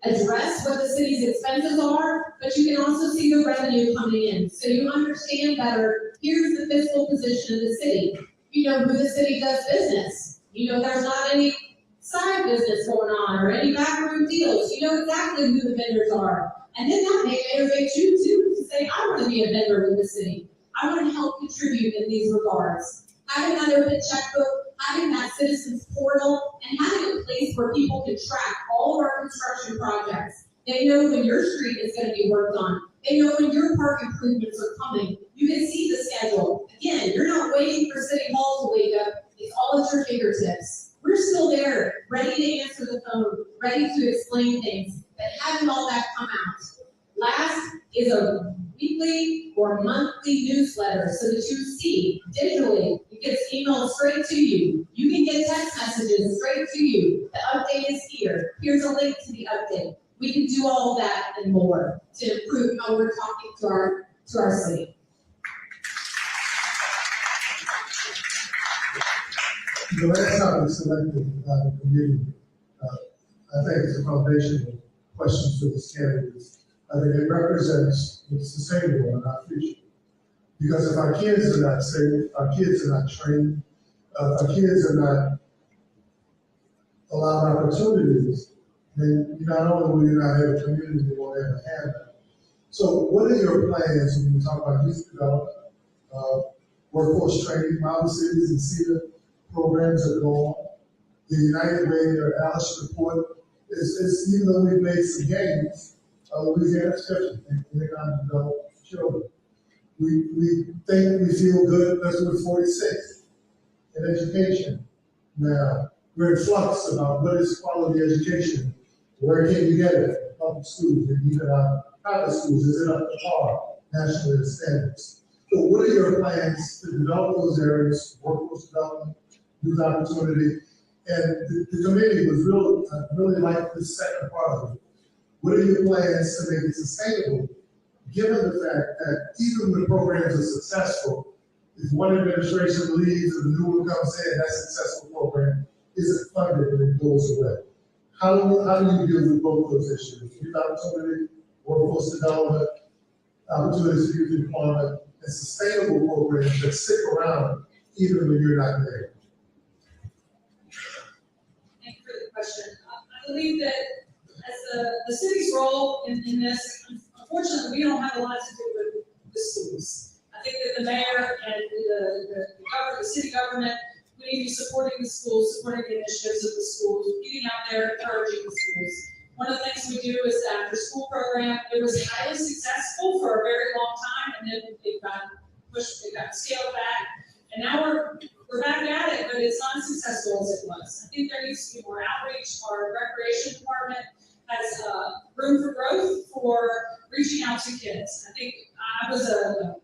address what the city's expenses are, but you can also see the revenue coming in. So you understand better, here's the fiscal position of the city. You know who the city does business. You know there's not any side business going on or any backroom deals. You know exactly who the vendors are. And then that may motivate you too to say, I want to be a vendor with the city. I want to help contribute in these regards. Having that open checkbook, having that citizens portal, and having a place where people can track all of our construction projects. They know when your street is going to be worked on. They know when your park improvements are coming. You can see the schedule. Again, you're not waiting for City Hall to wake up. It's all at your fingertips. We're still there, ready to answer the phone, ready to explain things, but having all that come out. Last is a weekly or monthly newsletter so that you see digitally. It gets emailed straight to you. You can get text messages straight to you. The update is here. Here's a link to the update. We can do all that and more to improve how we're talking to our city. The last time we selected the committee, I think it's a foundational question for this candidate. I think it represents what's sustainable in our future. Because if our kids are not safe, our kids are not trained, if our kids are not allowed opportunities, then not only will you not have a community, you won't ever have that. So what are your plans when you talk about youth development, workforce training? My cities and CETA programs are going. The United Way or Alice report is even though we've made some gains, Louisiana especially in economic development for children. We think we feel good because we're 46 in education. Now, we're in flux about what is quality education. Where can you get it? Public schools, and even private schools, is it up to par national standards? So what are your plans to develop those areas, workforce development, youth opportunity? And the committee was really like the second part of it. What are your plans to make it sustainable, given the fact that even when programs are successful, if one administration leaves and the new one comes in, that successful program isn't funded and it goes away. How do you deal with both those issues? Youth opportunity, workforce development, opportunities for youth employment, and sustainable programs that stick around even when you're not there. Thank you for the question. I believe that as the city's role in this, unfortunately, we don't have a lot to do with the schools. I think that the mayor and the city government, we need to be supporting the schools, supporting the initiatives of the schools, getting out there, encouraging the schools. One of the things we do is the after-school program. It was highly successful for a very long time, and then it got pushed, it got scaled back, and now we're back at it, but it's not as successful as it was. I think there needs to be more outreach. Our recreation department has room for growth for reaching out to kids. I think I was a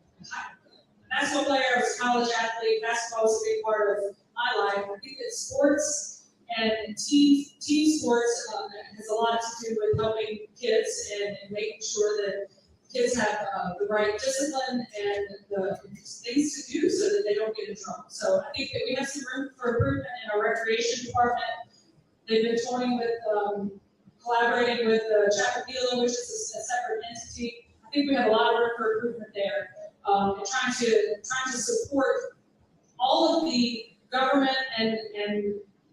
basketball player, I was a college athlete. Basketball was a big part of my life. I think that sports and team sports has a lot to do with helping kids and making sure that kids have the right discipline and the things to do so that they don't get in trouble. So I think that we have some room for improvement in our recreation department. They've been toying with collaborating with Chapakila, which is a separate entity. I think we have a lot of room for improvement there. And trying to support all of the government and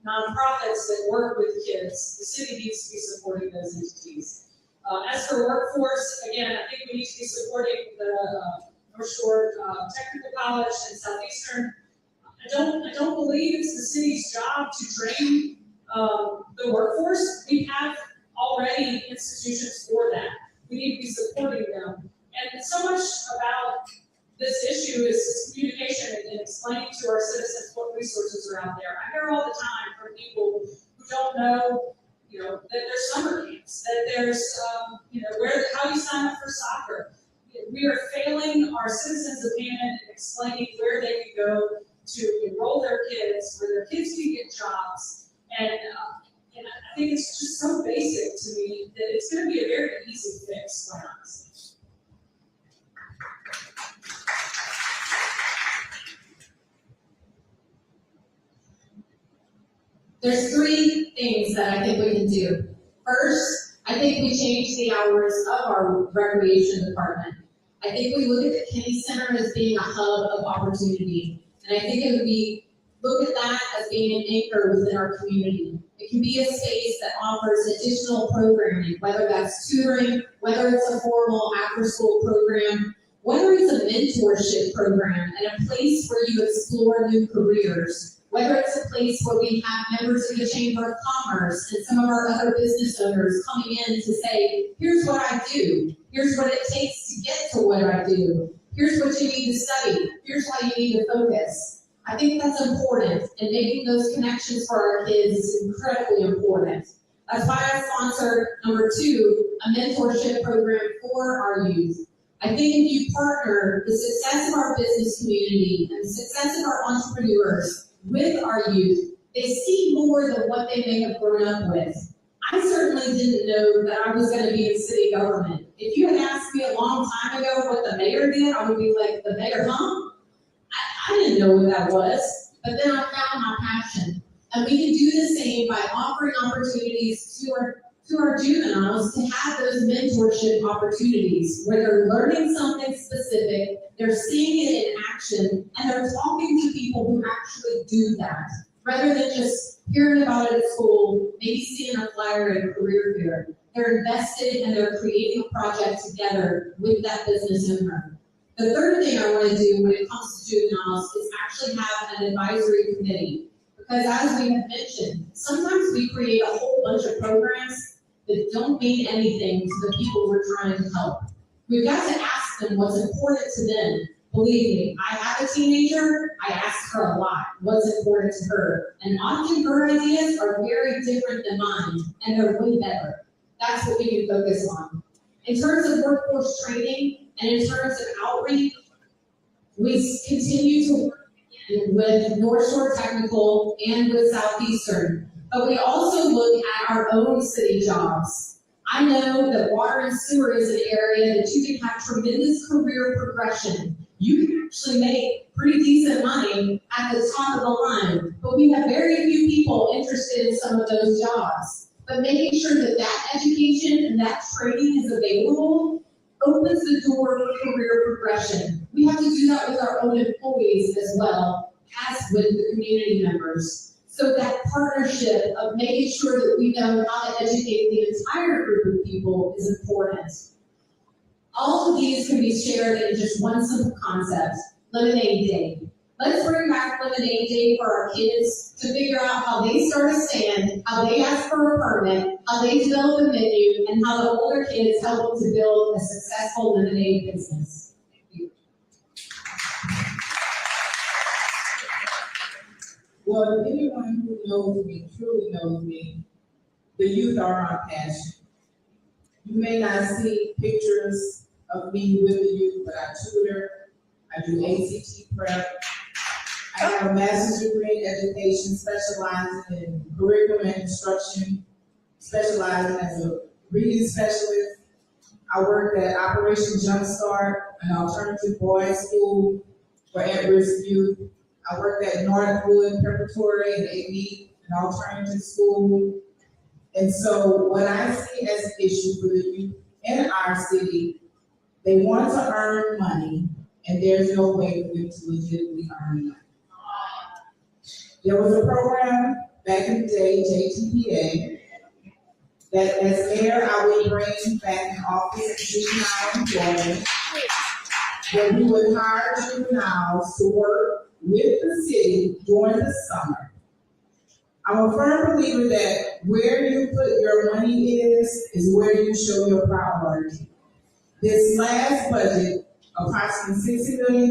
nonprofits that work with kids. The city needs to be supporting those entities. As for workforce, again, I think we need to be supporting the North Shore Technical College and Southeastern. I don't believe it's the city's job to train the workforce. We have already institutions for that. We need to be supporting them. And so much about this issue is communication and explaining to our citizens what resources are out there. I hear all the time from people who don't know, that there's summer camps, that there's, how you sign up for soccer. We are failing our citizens of Hammond in explaining where they can go to enroll their kids, where their kids can get jobs. And I think it's just so basic to me that it's going to be a very easy fix, quite honestly. There's three things that I think we can do. First, I think we change the hours of our recreation department. I think we look at the Kinney Center as being a hub of opportunity. And I think it would be, look at that as being an anchor within our community. It can be a space that offers additional programming, whether that's tutoring, whether it's a formal after-school program, whether it's a mentorship program and a place where you explore new careers, whether it's a place where we have members of the Chamber of Commerce and some of our other business owners coming in to say, here's what I do. Here's what it takes to get to what I do. Here's what you need to study. Here's how you need to focus. I think that's important, and making those connections for our kids is incredibly important. That's why I sponsored, number 2, a mentorship program for our youth. I think if you partner the success of our business community and the success of our entrepreneurs with our youth, they see more than what they may have grown up with. I certainly didn't know that I was going to be in city government. If you had asked me a long time ago what the mayor did, I would be like, the mayor, huh? I didn't know what that was, but then I found my passion. And we can do the same by offering opportunities to our juveniles to have those mentorship opportunities where they're learning something specific, they're seeing it in action, and they're talking to people who actually do that, rather than just hearing about it at school, maybe seeing a flyer at a career fair. They're invested and they're creating a project together with that business owner. The third thing I want to do when it comes to juveniles is actually have an advisory committee. Because as we have mentioned, sometimes we create a whole bunch of programs that don't mean anything to the people we're trying to help. We've got to ask them what's important to them. Believe me, I have a teenager, I ask her a lot what's important to her. And often her ideas are very different than mine, and they're way better. That's what we can focus on. In terms of workforce training and in terms of outreach, we continue to work with North Shore Technical and with Southeastern, but we also look at our own city jobs. I know that water and sewer is an area that you can have tremendous career progression. You can actually make pretty decent money at the top of the line, but we have very few people interested in some of those jobs. But making sure that that education and that training is available opens the door for career progression. We have to do that with our own employees as well as with the community members. So that partnership of making sure that we know how to educate the entire group of people is important. All of these can be shared in just one simple concept, Lemonade Day. Let's bring back Lemonade Day for our kids to figure out how they start a stand, how they ask for a permit, how they develop a menu, and how the older kids help them to build a successful lemonade business. Thank you. Well, anyone who knows me, truly knows me, the youth are my passion. You may not see pictures of me with the youth, but I tutor, I do ACT prep. I have a master's degree in education, specializing in curriculum and instruction, specializing as a reading specialist. I worked at Operation Jumpstart, an alternative boys' school for at-risk youth. I worked at Northwood Preparatory and AV, an alternative school. And so what I see as an issue for the youth in our city, they want to earn money, and there's no way for them to legitimately earn money. There was a program back in the day, JTPA, that as mayor, I would bring back in office juvenile employment, where we would hire juveniles to work with the city during the summer. I'm a firm believer that where you put your money is where you show your priority. This last budget, approximately $60 million,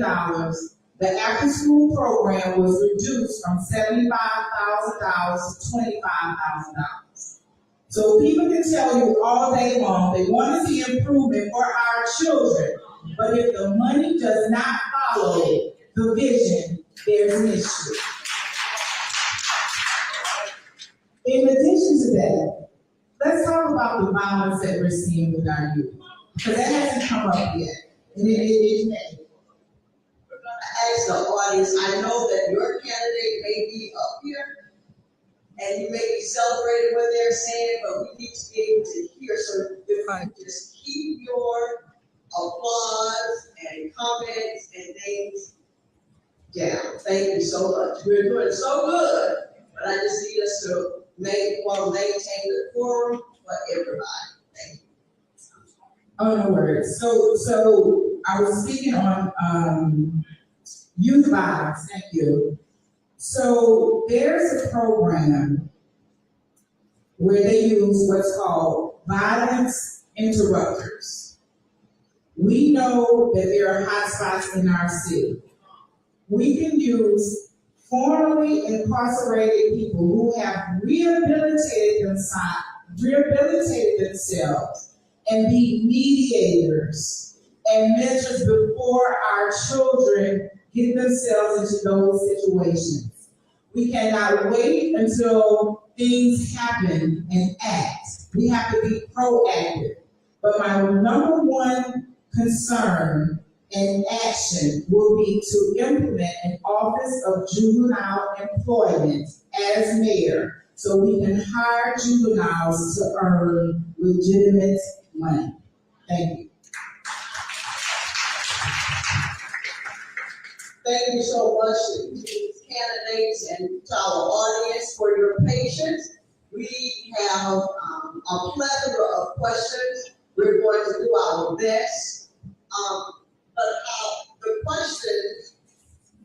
the after-school program was reduced from $75,000 to $25,000. So people can tell you all day long, they want to see improvement for our children, but if the money does not follow the vision, there's an issue. In addition to that, let's talk about the violence that we're seeing with our youth, because that hasn't come up yet. And it may. We're gonna ask the audience, I know that your candidate may be up here, and you may be celebrating what they're saying, but we need to be able to hear, so if you just keep your applause and comments and things down. Thank you so much. We're doing so good, but I just need us to maintain the quorum for everybody. Thank you. Oh, no worries. So I was speaking on youth violence, thank you. So there's a program where they use what's called violence interrupters. We know that there are hotspots in our city. We can use formerly incarcerated people who have rehabilitated themselves and be mediators and mentors before our children get themselves into those situations. We cannot wait until things happen and act. We have to be proactive. But my number one concern and action will be to implement an Office of Juvenile Employment as mayor so we can hire juveniles to earn legitimate money. Thank you. Thank you so much to these candidates and to our audience for your patience. We have a plethora of questions. We're going to do our best. But the questions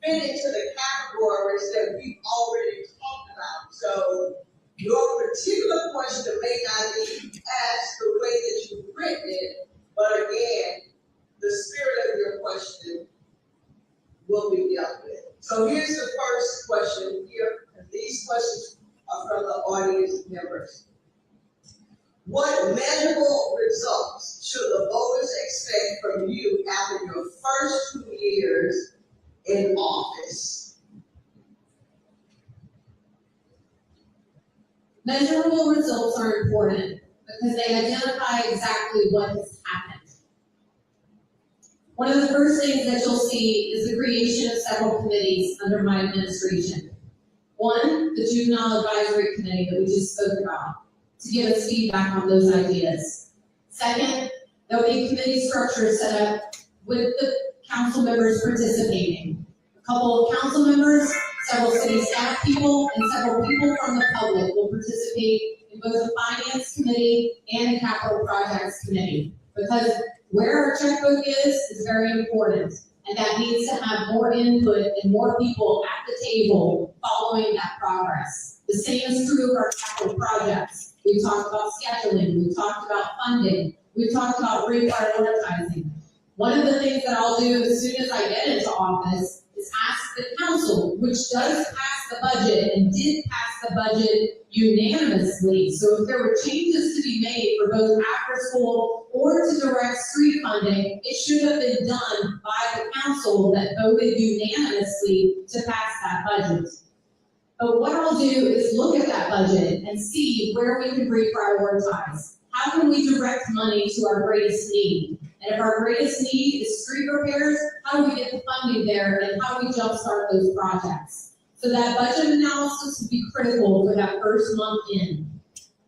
fit into the categories that we've already talked about. So your particular question may not be asked the way that you've written it, but again, the spirit of your question will be dealt with. So here's the first question here, and these questions are from the audience members. What measurable results should the voters expect from you after your first 2 years in office? Measurable results are important because they identify exactly what has happened. One of the first things that you'll see is the creation of several committees under my administration. One, the Juvenile Advisory Committee that we just spoke about, to give us feedback on those ideas. Second, there'll be committee structures set up with the council members participating. A couple of council members, several city staff people, and several people from the public will participate in both the Finance Committee and the Capital Projects Committee. Because where our checkbook is very important, and that needs to have more input and more people at the table following that progress. The same is true of our capital projects. We've talked about scheduling, we've talked about funding, we've talked about reprioritizing. One of the things that I'll do as soon as I get into office is ask the council, which does pass the budget and did pass the budget unanimously. So if there were changes to be made for both after school or to direct street funding, it should have been done by the council that voted unanimously to pass that budget. But what I'll do is look at that budget and see where we can reprioritize. How can we direct money to our greatest need? And if our greatest need is street repairs, how do we get the funding there and how do we jumpstart those projects? So that budget analysis will be critical for that first month in.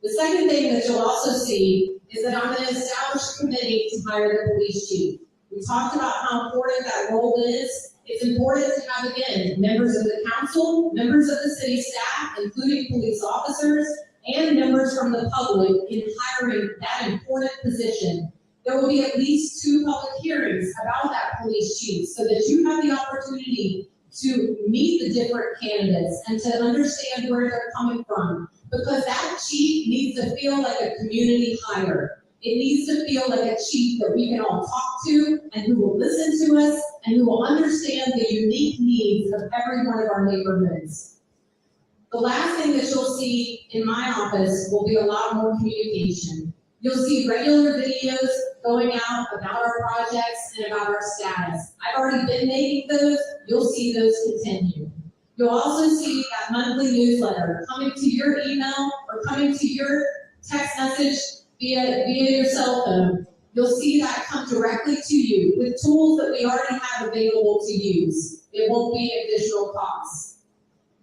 The second thing that you'll also see is that I'm going to establish a committee to hire the police chief. We talked about how important that role is. It's important to have, again, members of the council, members of the city staff, including police officers, and members from the public in hiring that important position. There will be at least 2 public hearings about that police chief so that you have the opportunity to meet the different candidates and to understand where they're coming from. Because that chief needs to feel like a community hire. It needs to feel like a chief that we can all talk to and who will listen to us and who will understand the unique needs of every one of our neighborhoods. The last thing that you'll see in my office will be a lot more communication. You'll see regular videos going out about our projects and about our status. I've already been making those. You'll see those continue. You'll also see that monthly newsletter coming to your email or coming to your text message via your cell phone. You'll see that come directly to you with tools that we already have available to use. It won't be additional costs.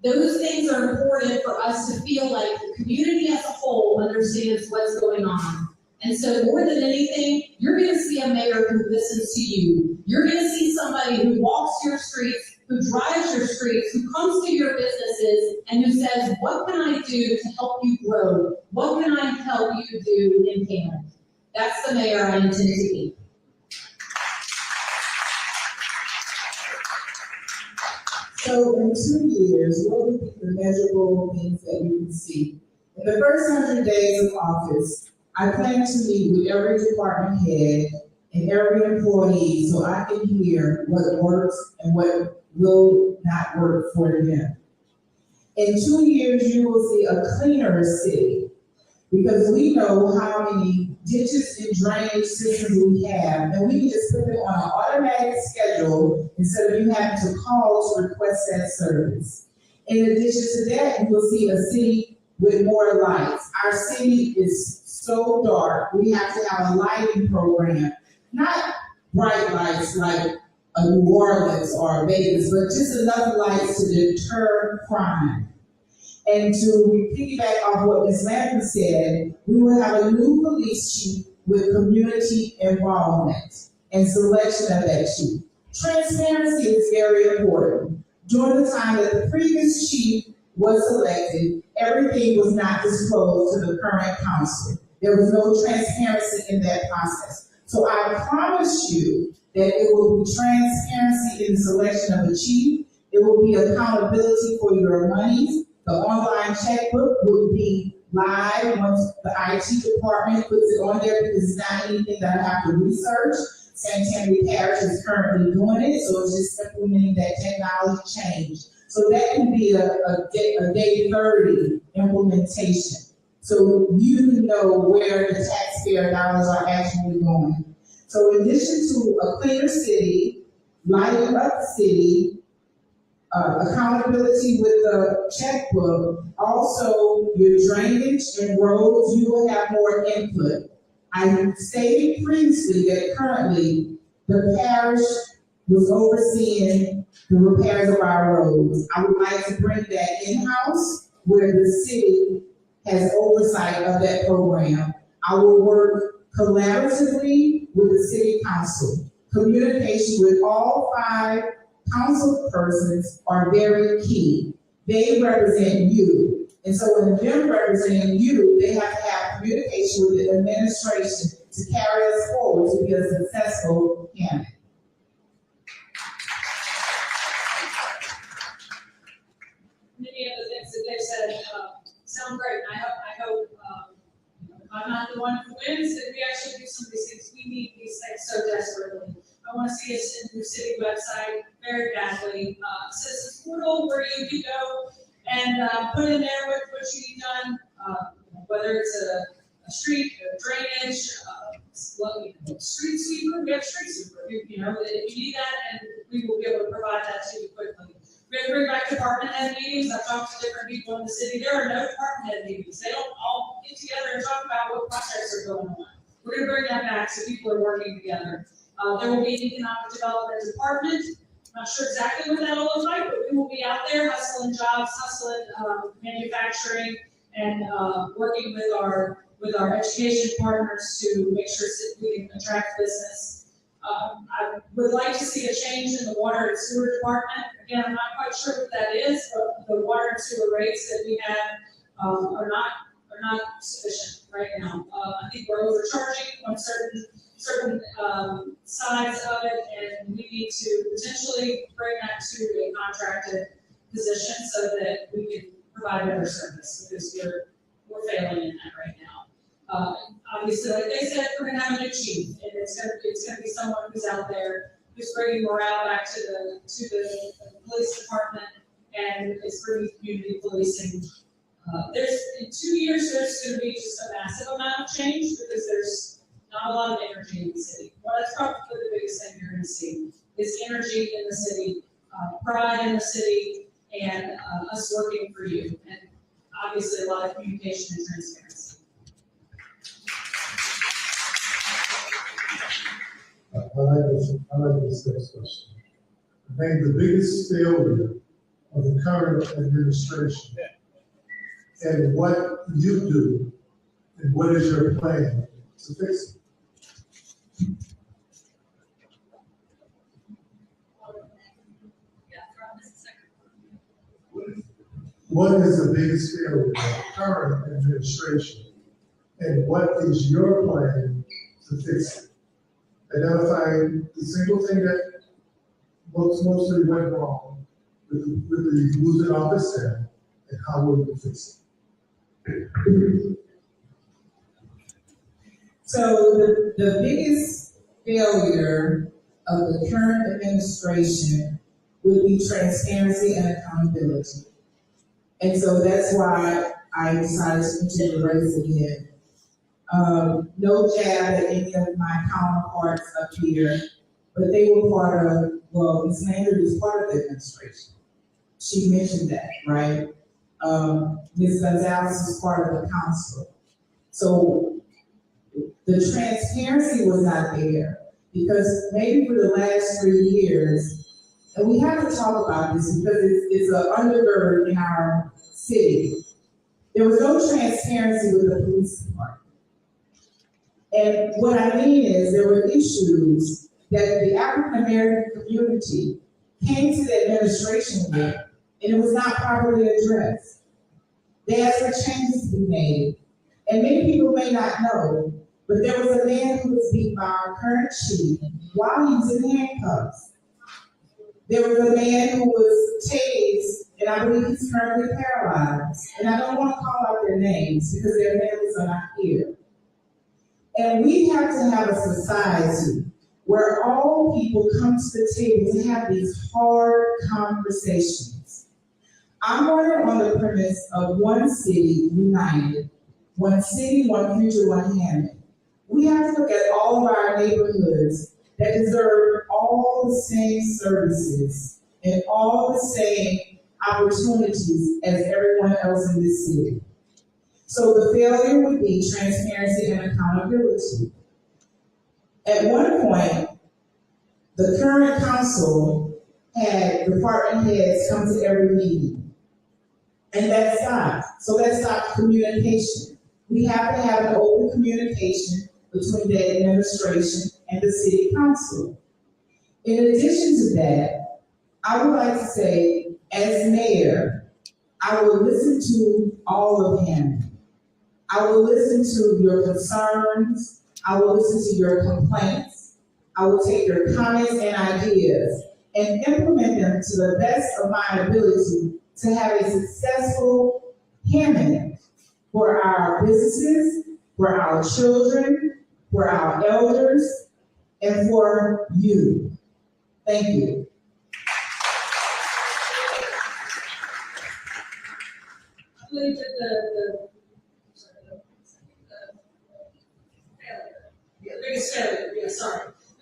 Those things are important for us to feel like the community as a whole understands what's going on. And so more than anything, you're going to see a mayor who listens to you. You're going to see somebody who walks your streets, who drives your streets, who comes to your businesses, and who says, what can I do to help you grow? What can I help you do in Hammond? That's the mayor I intend to be. So in 2 years, what would be the measurable things that you can see? In the first 100 days of office, I plan to meet with every department head and every employee so I can hear what works and what will not work for them. In 2 years, you will see a cleaner city because we know how many ditches and drainage systems we have, and we can just put them on an automatic schedule instead of you having to call to request that service. In addition to that, you will see a city with more lights. Our city is so dark, we have to have a lighting program, not bright lights like New Orleans or Vegas, but just enough lights to deter crime. And to piggyback off what Ms. Lambert said, we will have a new police chief with community involvement and selection of that chief. Transparency is very important. During the time that the previous chief was selected, everything was not disclosed to the current council. There was no transparency in that process. So I promise you that it will be transparency in the selection of the chief. It will be accountability for your monies. The online checkbook will be live once the IT department puts it on there because it's not anything that I have to research. Sanitary Parish is currently doing it, so it's just implementing that technology change. So that can be a day 30 implementation. So you know where the taxpayer dollars are actually going. So in addition to a cleaner city, lighting up the city, accountability with the checkbook, also your drainage and roads, you will have more input. I stated previously that currently the parish was overseeing the repairs of our roads. I would like to bring that in-house where the city has oversight of that program. I will work collaboratively with the city council. Communication with all 5 council persons are very key. They represent you. And so when they're representing you, they have to have communication with the administration to carry us forward to be a successful candidate. Many of the things that they've said sound great. I hope if I'm not the one who wins, that we actually do some of these things. We need these things so desperately. I want to see us in the city website very badly. Citizens portal where you can go and put in there what you need done, whether it's a street, drainage, street sweeper. We have street sweeper. If you need that, and we will be able to provide that to you quickly. We're going to bring back department head meetings. I've talked to different people in the city. There are no department head meetings. They don't all get together and talk about what projects are going on. We're going to bring that back so people are working together. There will be an economic development department. I'm not sure exactly what that'll look like, but we will be out there hustling jobs, hustling manufacturing, and working with our education partners to make sure that we can attract business. I would like to see a change in the water and sewer department. Again, I'm not quite sure what that is, but the water and sewer rates that we have are not sufficient right now. I think we're overcharging on certain sides of it, and we need to potentially bring that to a contracted position so that we can provide better service, because we're failing in that right now. Obviously, like they said, we're gonna have a new chief, and it's gonna be someone who's out there who's bringing morale back to the police department, and it's bringing community policing. In 2 years, there's gonna be just a massive amount of change because there's not a lot of energy in the city. Well, that's probably the biggest thing you're gonna see is energy in the city, pride in the city, and us working for you, and obviously a lot of communication and transparency. I like this next question. I think the biggest failure of the current administration and what you do and what is your plan to fix it? What is the biggest failure of the current administration and what is your plan to fix it? Identifying the single thing that mostly went wrong with the losing office staff and how will you fix it? So the biggest failure of the current administration would be transparency and accountability. And so that's why I decided to enter the race again. No jab at any of my counterparts up here, but they were part of, well, Ms. Landry was part of the administration. She mentioned that, right? Ms. Gonzalez was part of the council. So the transparency was not there because maybe for the last 3 years, and we have to talk about this because it's an undergird in our city. There was no transparency with the police department. And what I mean is there were issues that the African American community came to the administration with, and it was not properly addressed. They asked for changes to be made. And many people may not know, but there was a man who was beat by our current chief while he was in handcuffs. There was a man who was tased, and I believe he's currently paralyzed. And I don't want to call out their names because their families are not here. And we have to have a society where all people come to the table to have these hard conversations. I'm running on the premise of one city united, one city, one future, one Hammond. We have to look at all of our neighborhoods that deserve all the same services and all the same opportunities as everyone else in this city. So the failure would be transparency and accountability. At one point, the current council had department heads come to every meeting. And that stopped. So that stopped communication. We have to have an open communication between the administration and the city council. In addition to that, I would like to say, as mayor, I will listen to all of him. I will listen to your concerns. I will listen to your complaints. I will take your comments and ideas and implement them to the best of my ability to have a successful Hammond for our businesses, for our children, for our elders, and for you. Thank you. I believe that the biggest failure,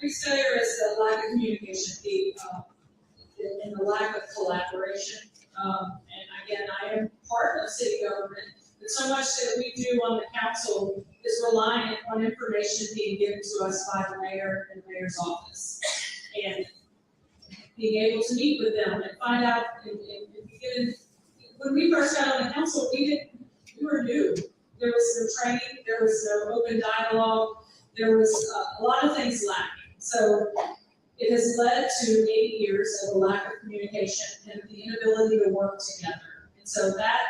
biggest failure is the lack of communication, and the lack of collaboration. And again, I am part of city government, but so much that we do on the council is reliant on information being given to us by the mayor and the mayor's office. And being able to meet with them and find out, when we first got on the council, we were new. There was no training, there was no open dialogue, there was a lot of things lacking. So it has led to 8 years of a lack of communication and the inability to work together. And so that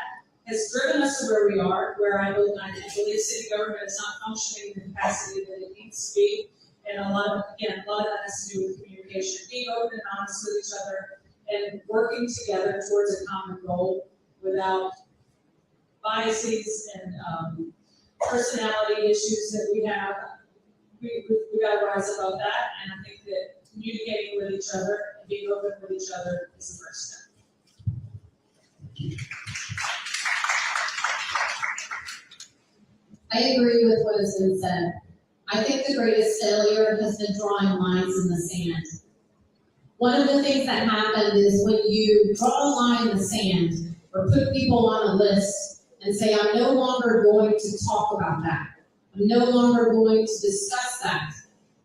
has driven us to where we are, where I believe city government is not functioning in the capacity that it needs to be. And a lot of that has to do with communication, being open and honest with each other and working together towards a common goal without biases and personality issues that we have. We got to rise above that, and I think that communicating with each other and being open with each other is the first step. I agree with what has been said. I think the greatest failure has been drawing lines in the sand. One of the things that happened is when you draw a line in the sand or put people on a list and say, I'm no longer going to talk about that, I'm no longer going to discuss that,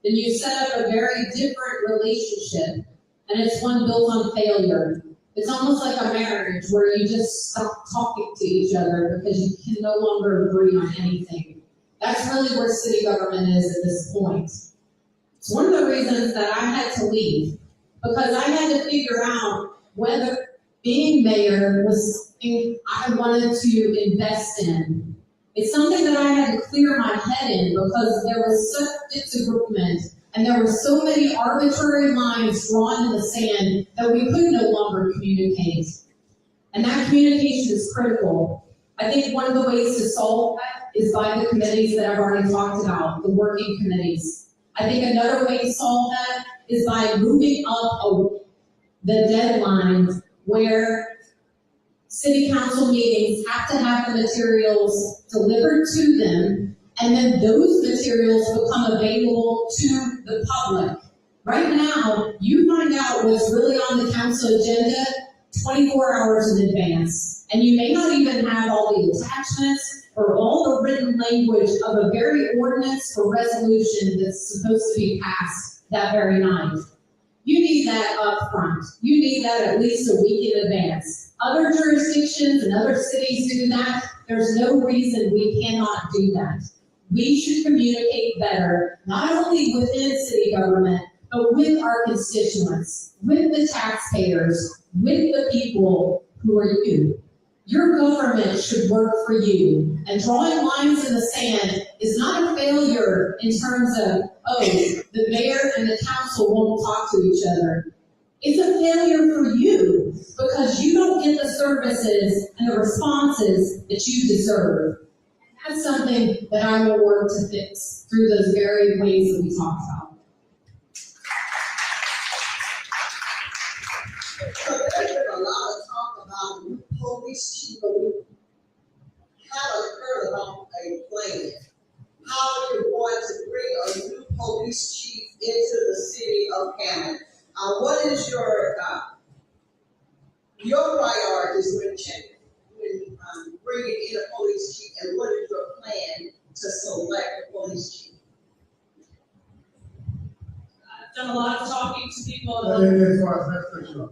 then you set up a very different relationship, and it's one built on failure. It's almost like a marriage where you just stop talking to each other because you can no longer agree on anything. That's really where city government is at this point. It's one of the reasons that I had to leave, because I had to figure out whether being mayor was something I wanted to invest in. It's something that I had to clear my head in because there was such disagreement and there were so many arbitrary lines drawn in the sand that we could no longer communicate. And that communication is critical. I think one of the ways to solve that is by the committees that I've already talked about, the working committees. I think another way to solve that is by moving up the deadline where city council meetings have to have the materials delivered to them, and then those materials become available to the public. Right now, you find out what's really on the council agenda 24 hours in advance. And you may not even have all the attachments or all the written language of a very ordinance or resolution that's supposed to be passed that very night. You need that up front. You need that at least a week in advance. Other jurisdictions and other cities do that. There's no reason we cannot do that. We should communicate better, not only within city government, but with our constituents, with the taxpayers, with the people who are you. Your government should work for you. And drawing lines in the sand is not a failure in terms of, oh, the mayor and the council won't talk to each other. It's a failure for you because you don't get the services and the responses that you deserve. That's something that I will work to fix through those very ways that we talked about. So there's been a lot of talk about new police chief, but we haven't heard about a plan. How you're going to bring a new police chief into the city of Hammond. What is your priorities when bringing in a police chief, and what is your plan to select a police chief? I've done a lot of talking to people. And as far as that section,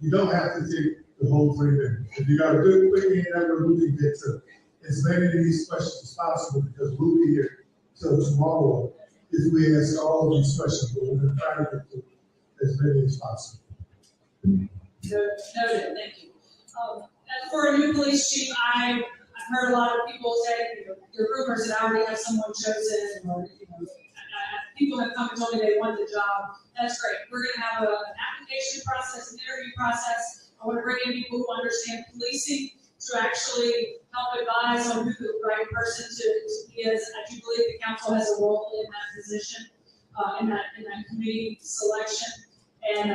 you don't have to take the whole 3 minutes. If you got a good quick hand, we can get to as many of these questions as possible because we'll be here till tomorrow if we ask all of these questions, but we're going to try to get to as many as possible. Noted, thank you. As for a new police chief, I've heard a lot of people say, the rumors that I already have someone chosen, or people have come and told me they want the job. That's great. We're going to have an application process, an interview process. I want to bring in people who understand policing to actually help advise on who the right person to be is. I do believe the council has a role in that position, in that committee selection. And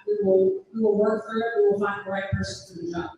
we will work through it. We will find the right person for the job.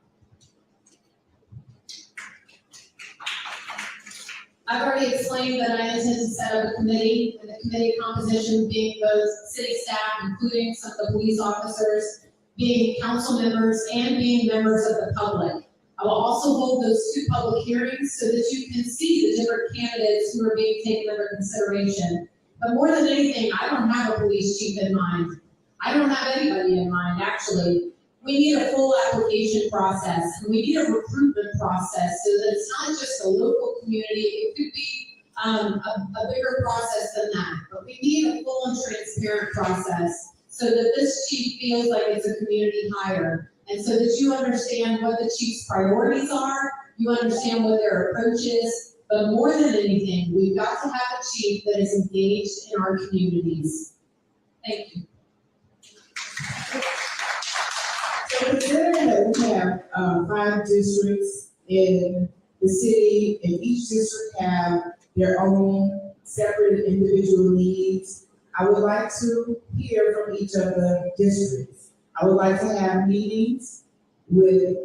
I've already explained that I intend to set up a committee, and the committee composition being both city staff, including some of the police officers, being council members, and being members of the public. I will also hold those 2 public hearings so that you can see the different candidates who are being taken under consideration. But more than anything, I don't have a police chief in mind. I don't have anybody in mind, actually. We need a full application process, and we need a recruitment process so that it's not just a local community. It could be a bigger process than that. But we need a full and transparent process so that this chief feels like it's a community hire, and so that you understand what the chief's priorities are, you understand what their approach is, but more than anything, we've got to have a chief that is engaged in our communities. Thank you. So considering that we have 5 districts in the city, and each district have their own separate individual needs, I would like to hear from each of the districts. I would like to have meetings with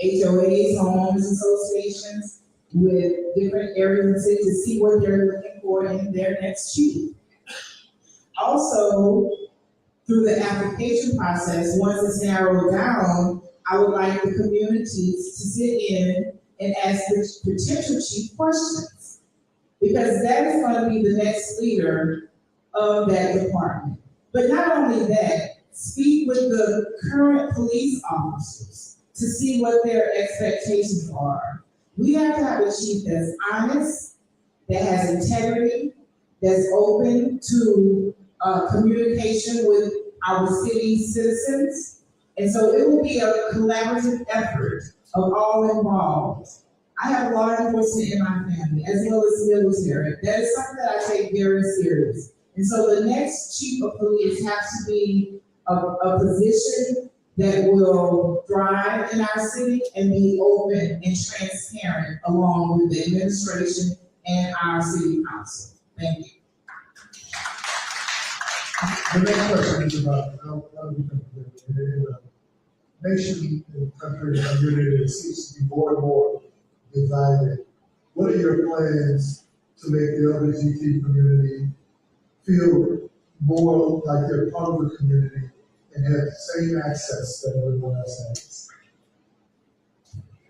HOAs, homeowners associations, with different areas of the city to see what they're looking for in their next chief. Also, through the application process, once it's narrowed down, I would like the communities to sit in and ask the potential chief questions. Because that is going to be the next leader of that department. But not only that, speak with the current police officers to see what their expectations are. We have to have a chief that's honest, that has integrity, that's open to communication with our city citizens. And so it will be a collaborative effort of all involved. I have law enforcement in my family, as well as military. That is something that I take very serious. And so the next chief of police has to be a position that will thrive in our city and be open and transparent along with the administration and our city council. Thank you. The next question is about how we can, in a nation, in a country, and community that seems to be more and more divided. What are your plans to make the LGBT community feel more like they're part of the community and have the same access that everyone else has?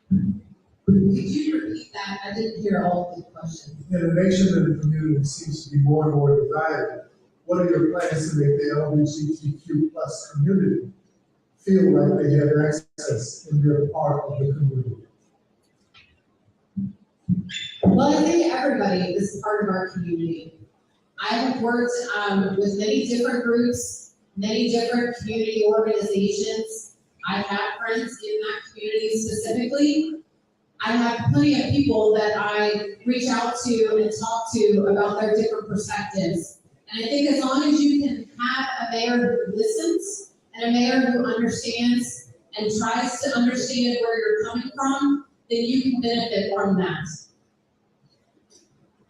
Could you repeat that? I didn't hear all of the questions. In a nation and a community that seems to be more and more divided, what are your plans to make the LGBTQ plus community feel like they have access and they're part of the community? Well, I think everybody is part of our community. I have worked with many different groups, many different community organizations. I have friends in that community specifically. I have plenty of people that I reach out to and talk to about their different perspectives. And I think as long as you can have a mayor who listens and a mayor who understands and tries to understand where you're coming from, then you can benefit from that.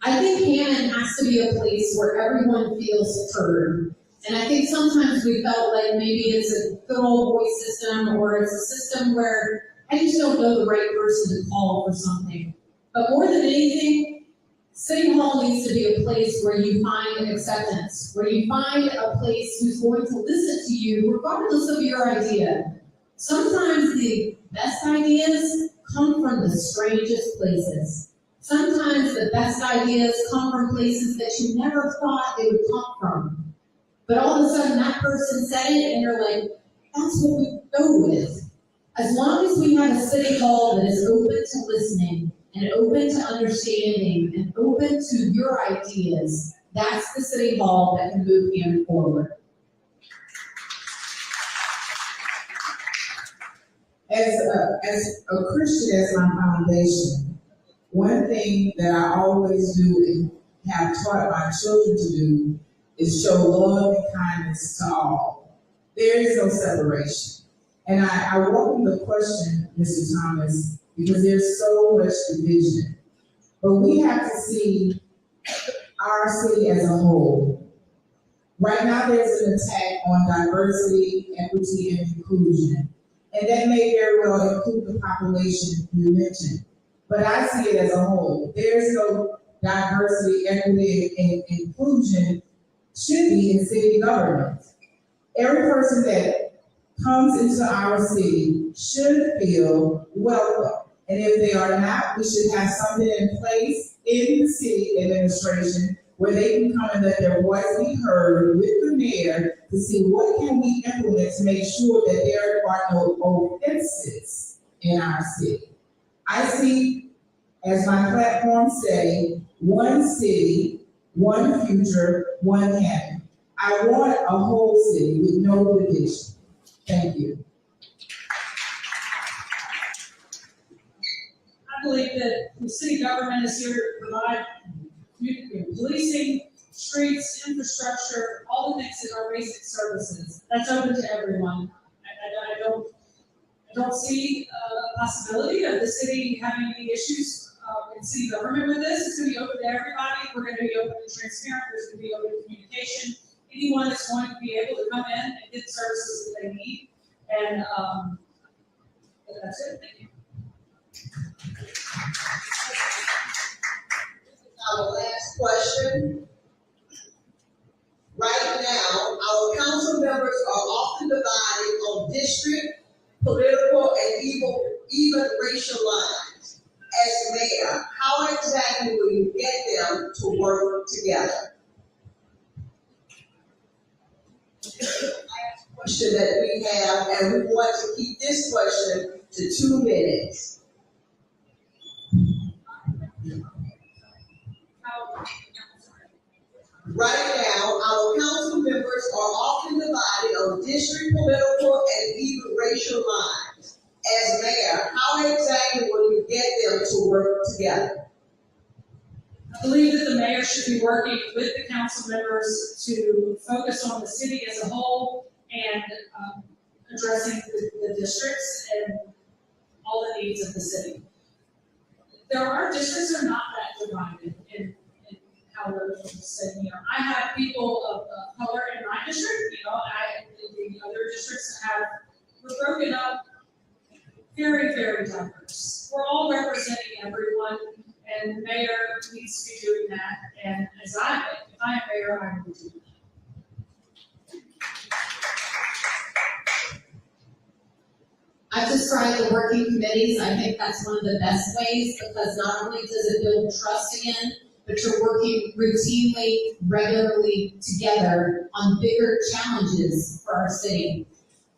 I think Hammond has to be a place where everyone feels heard. And I think sometimes we felt like maybe it's a good old voice system or it's a system where I just don't know the right person to call for something. But more than anything, City Hall needs to be a place where you find acceptance, where you find a place who's going to listen to you regardless of your idea. Sometimes the best ideas come from the strangest places. Sometimes the best ideas come from places that you never thought they would come from. But all of a sudden that person said it and you're like, that's what we go with. As long as we have a city hall that is open to listening and open to understanding and open to your ideas, that's the city hall that can move Hammond forward. As a Christian, as my foundation, one thing that I always do and have taught my children to do is show love and kindness to all. There is no separation. And I welcome the question, Mr. Thomas, because there's so much division. But we have to see our city as a whole. Right now, there's an attack on diversity, equity, and inclusion. And that may very well include the population you mentioned. But I see it as a whole. There's no diversity, equity, and inclusion should be in city government. Every person that comes into our city should feel welcome. And if they are not, we should have something in place in the city administration where they can come and let their voice be heard with the mayor to see what can we implement to make sure that there are no offenses in our city. I see, as my platform say, one city, one future, one Hammond. I want a whole city with no division. Thank you. I believe that the city government is here to provide policing, streets, infrastructure, all the things that are basic services. That's open to everyone. I don't see a possibility of the city having any issues in city government with this. It's going to be open to everybody. We're going to be open and transparent. There's going to be open communication. Anyone that's going to be able to come in and get the services that they need. And that's it. Thank you. Our last question. Right now, our council members are often divided on district, political, and even racial lines. As mayor, how exactly will you get them to work together? Last question that we have, and we want to keep this question to 2 minutes. Right now, our council members are often divided on district, political, and even racial lines. As mayor, how exactly will you get them to work together? I believe that the mayor should be working with the council members to focus on the city as a whole and addressing the districts and all the needs of the city. There are districts that are not that divided in how color from the city. You know, I have people of color in my district, you know, the other districts we're broken up very, very diverse. We're all representing everyone, and the mayor needs to be doing that. And if I am mayor, I will do that. I've described the working committees. I think that's one of the best ways, because not only does it build trust again, but you're working routinely, regularly together on bigger challenges for our city.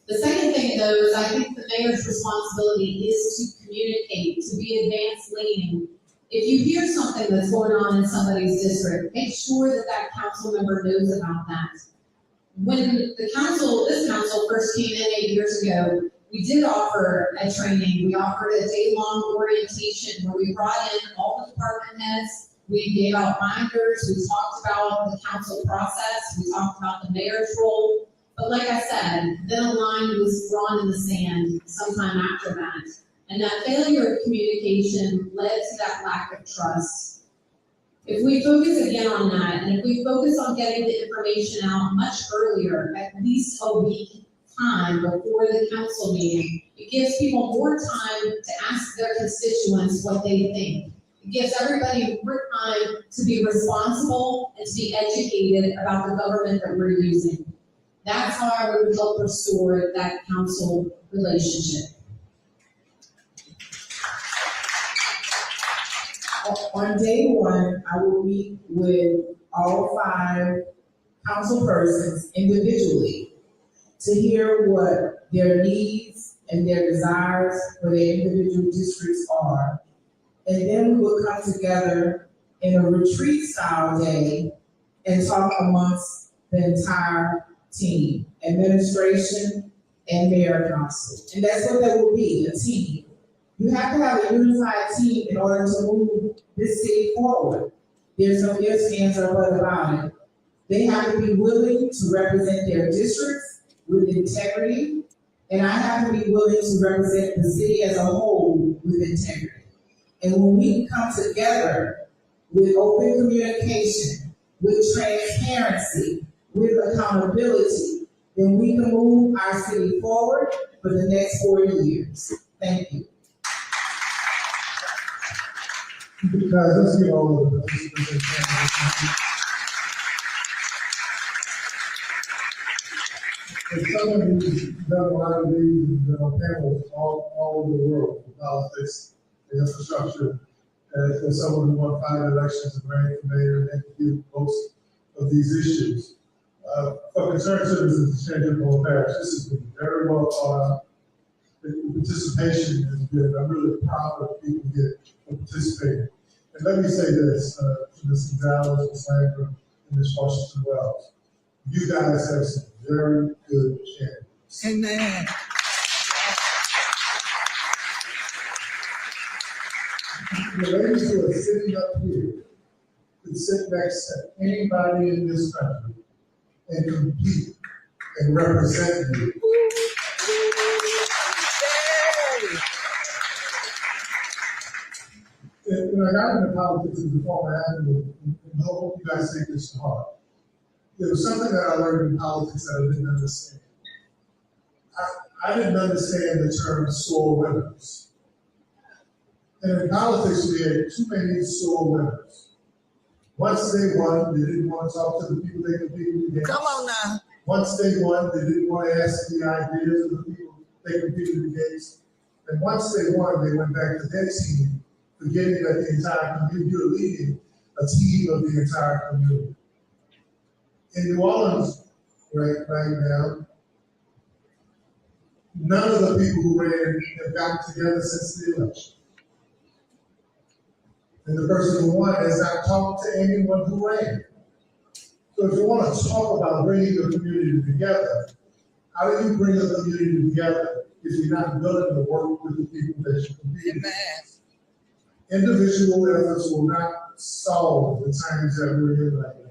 The second thing, though, is I think the mayor's responsibility is to communicate, to be advanced leaning. If you hear something that's going on in somebody's district, make sure that that council member knows about that. When this council first came in 8 years ago, we did offer a training. We offered a day-long orientation where we brought in all the department heads. We gave out binders. We talked about the council process. We talked about the mayor's role. But like I said, then a line was drawn in the sand sometime after that. And that failure of communication led to that lack of trust. If we focus again on that, and if we focus on getting the information out much earlier, at least a week time before the council meeting, it gives people more time to ask their constituents what they think. It gives everybody more time to be responsible and to be educated about the government that we're using. That's how I would help restore that council relationship. On day one, I will meet with all 5 council persons individually to hear what their needs and their desires for their individual districts are. And then we will come together in a retreat style day and talk amongst the entire team, administration and mayor council. And that's what that will be, a team. You have to have a unified team in order to move this city forward. There's no ifs, ands, or buts about it. They have to be willing to represent their districts with integrity, and I have to be willing to represent the city as a whole with integrity. And when we come together with open communication, with transparency, with accountability, then we can move our city forward for the next 4 years. Thank you. Guys, let's get all of the participants. As someone who's done a lot of these panels all over the world, for politics and infrastructure, and for someone who won 5 elections and ran for mayor and executed most of these issues, for concerned citizens of Sherri Parish, this has been very well thought out. The participation has been, I'm really proud of people here for participating. And let me say this to Ms. Gonzalez, Ms. Langford, and Ms. Washington Wells. You guys have some very good candidates. Amen. The ladies who are sitting up here could sit next to anybody in this country and compete and represent you. When I got into politics as a former athlete, and I hope you guys take this to heart, there was something that I learned in politics that I didn't understand. I didn't understand the term sore winners. And in politics, we had too many sore winners. Once they won, they didn't want to talk to the people they competed against. Come on now. Once they won, they didn't want to ask the ideas of the people they competed against. And once they won, they went back to their team, forgetting that the entire community, you're leading a team of the entire community. In New Orleans, right now, none of the people who ran have gotten together since the election. And the person who won has not talked to anyone who ran. So if you want to talk about bringing the community together, how do you bring the community together if you're not willing to work with the people that you compete with? Individual efforts will not solve the times that we're in right now.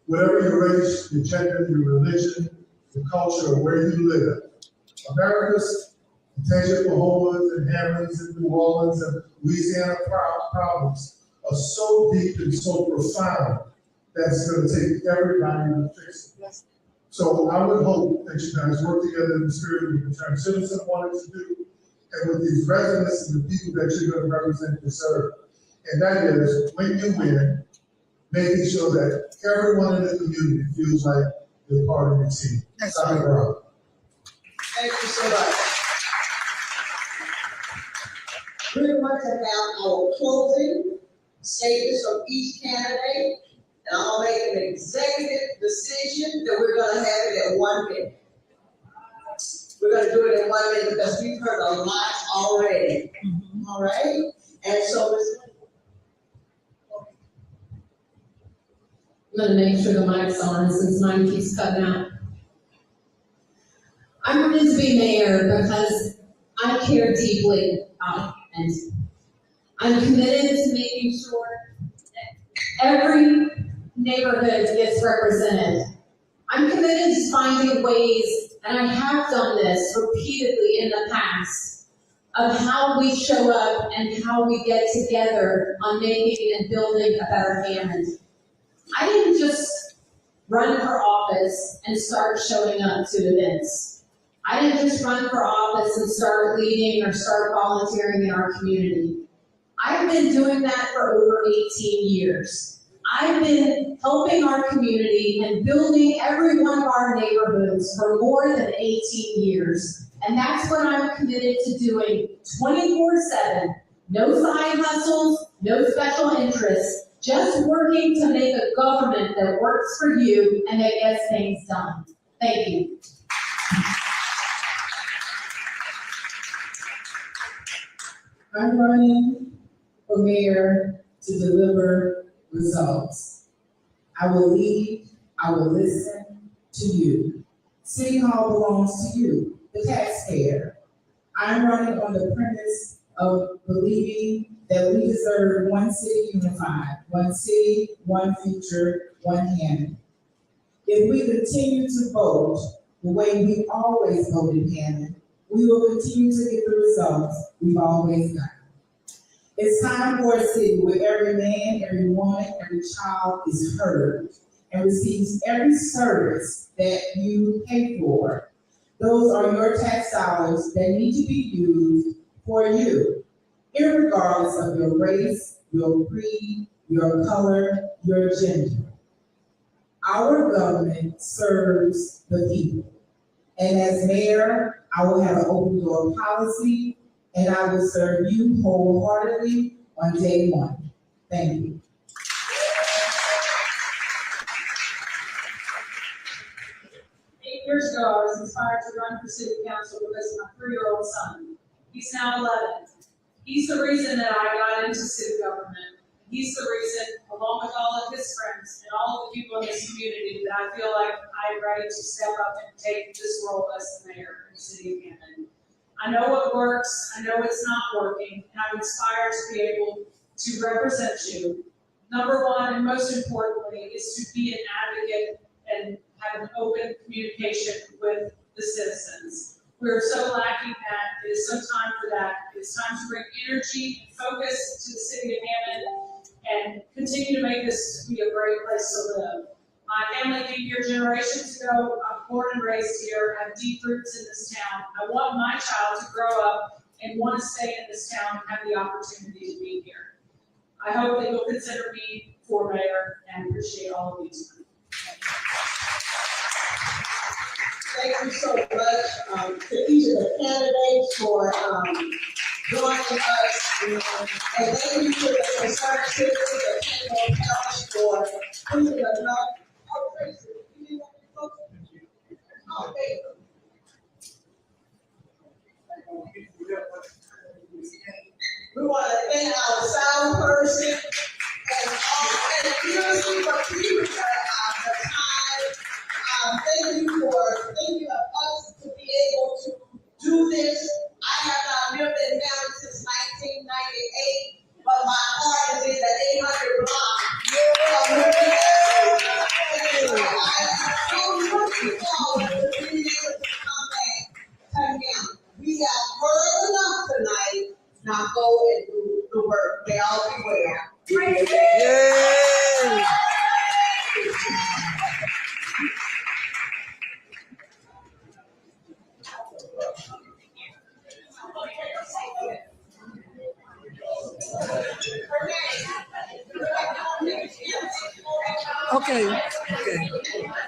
Whatever your race, your gender, your religion, your culture, or where you live, America's potential for homeless and Hammonds and New Orleans and Louisiana problems are so deep and so profound that it's gonna take everybody to fix it. So I would hope that you guys work together in the spirit of the concerned citizen wanted to do, and with these residents and the people that you're gonna represent and serve. And that is, when you win, making sure that everyone in the community feels like they're part of the team. Sorry, bro. Thank you so much. We're going to have our closing statements from each candidate, and I'll make an executive decision that we're gonna have it in 1 minute. We're gonna do it in 1 minute because we've heard a lot already. All right? And so, I'm gonna make sure the mic's on since mine keeps cutting out. I'm running to be mayor because I care deeply about it. I'm committed to making sure that every neighborhood gets represented. I'm committed to finding ways, and I have done this repeatedly in the past, of how we show up and how we get together on making and building a better Hammond. I didn't just run for office and start showing up to events. I didn't just run for office and start leading or start volunteering in our community. I've been doing that for over 18 years. I've been helping our community and building every one of our neighborhoods for more than 18 years. And that's what I'm committed to doing 24/7. No side hustles, no special interests. Just working to make a government that works for you and that gets things done. Thank you. I'm running for mayor to deliver results. I will lead, I will listen to you. City Hall belongs to you, the taxpayer. I'm running on the premise of believing that we deserve one city unified, one city, one future, one Hammond. If we continue to vote the way we always voted Hammond, we will continue to get the results we've always gotten. It's time for a city where every man, every woman, every child is heard and receives every service that you pay for. Those are your tax dollars that need to be used for you, irregardless of your race, your creed, your color, your gender. Our government serves the people. And as mayor, I will have an open door policy, and I will serve you wholeheartedly on day one. Thank you. 8 years ago, I was inspired to run for city council because of my 3-year-old son. He's now 11. He's the reason that I got into city government. He's the reason, along with all of his friends and all of the people in this community, that I feel like I'm ready to step up and take this role as the mayor of the city of Hammond. I know what works, I know what's not working, and I'm inspired to be able to represent you. Number one, and most importantly, is to be an advocate and have an open communication with the citizens. We're so lacking that. It is so time for that. It's time to bring energy and focus to the city of Hammond and continue to make this be a great place to live. My family came here generations ago. I'm born and raised here. I have deep roots in this town. I want my child to grow up and want to stay in this town and have the opportunity to be here. I hope that you'll consider me for mayor and appreciate all of you tonight. thank you so much to each of the candidates for joining us. And thank you to the concerned citizens of Hammond Parish for putting enough. Oh, Tracy, you need to okay. We want to thank our sound person and all, and usually for future the time. Thank you for thinking of us to be able to do this. I have not lived in Hammond since 1998, but my heart is in the 800 block. I'm so looking forward to being able to come back to Hammond. We have heard enough tonight. Now go and do the work. They all be well. Okay, okay.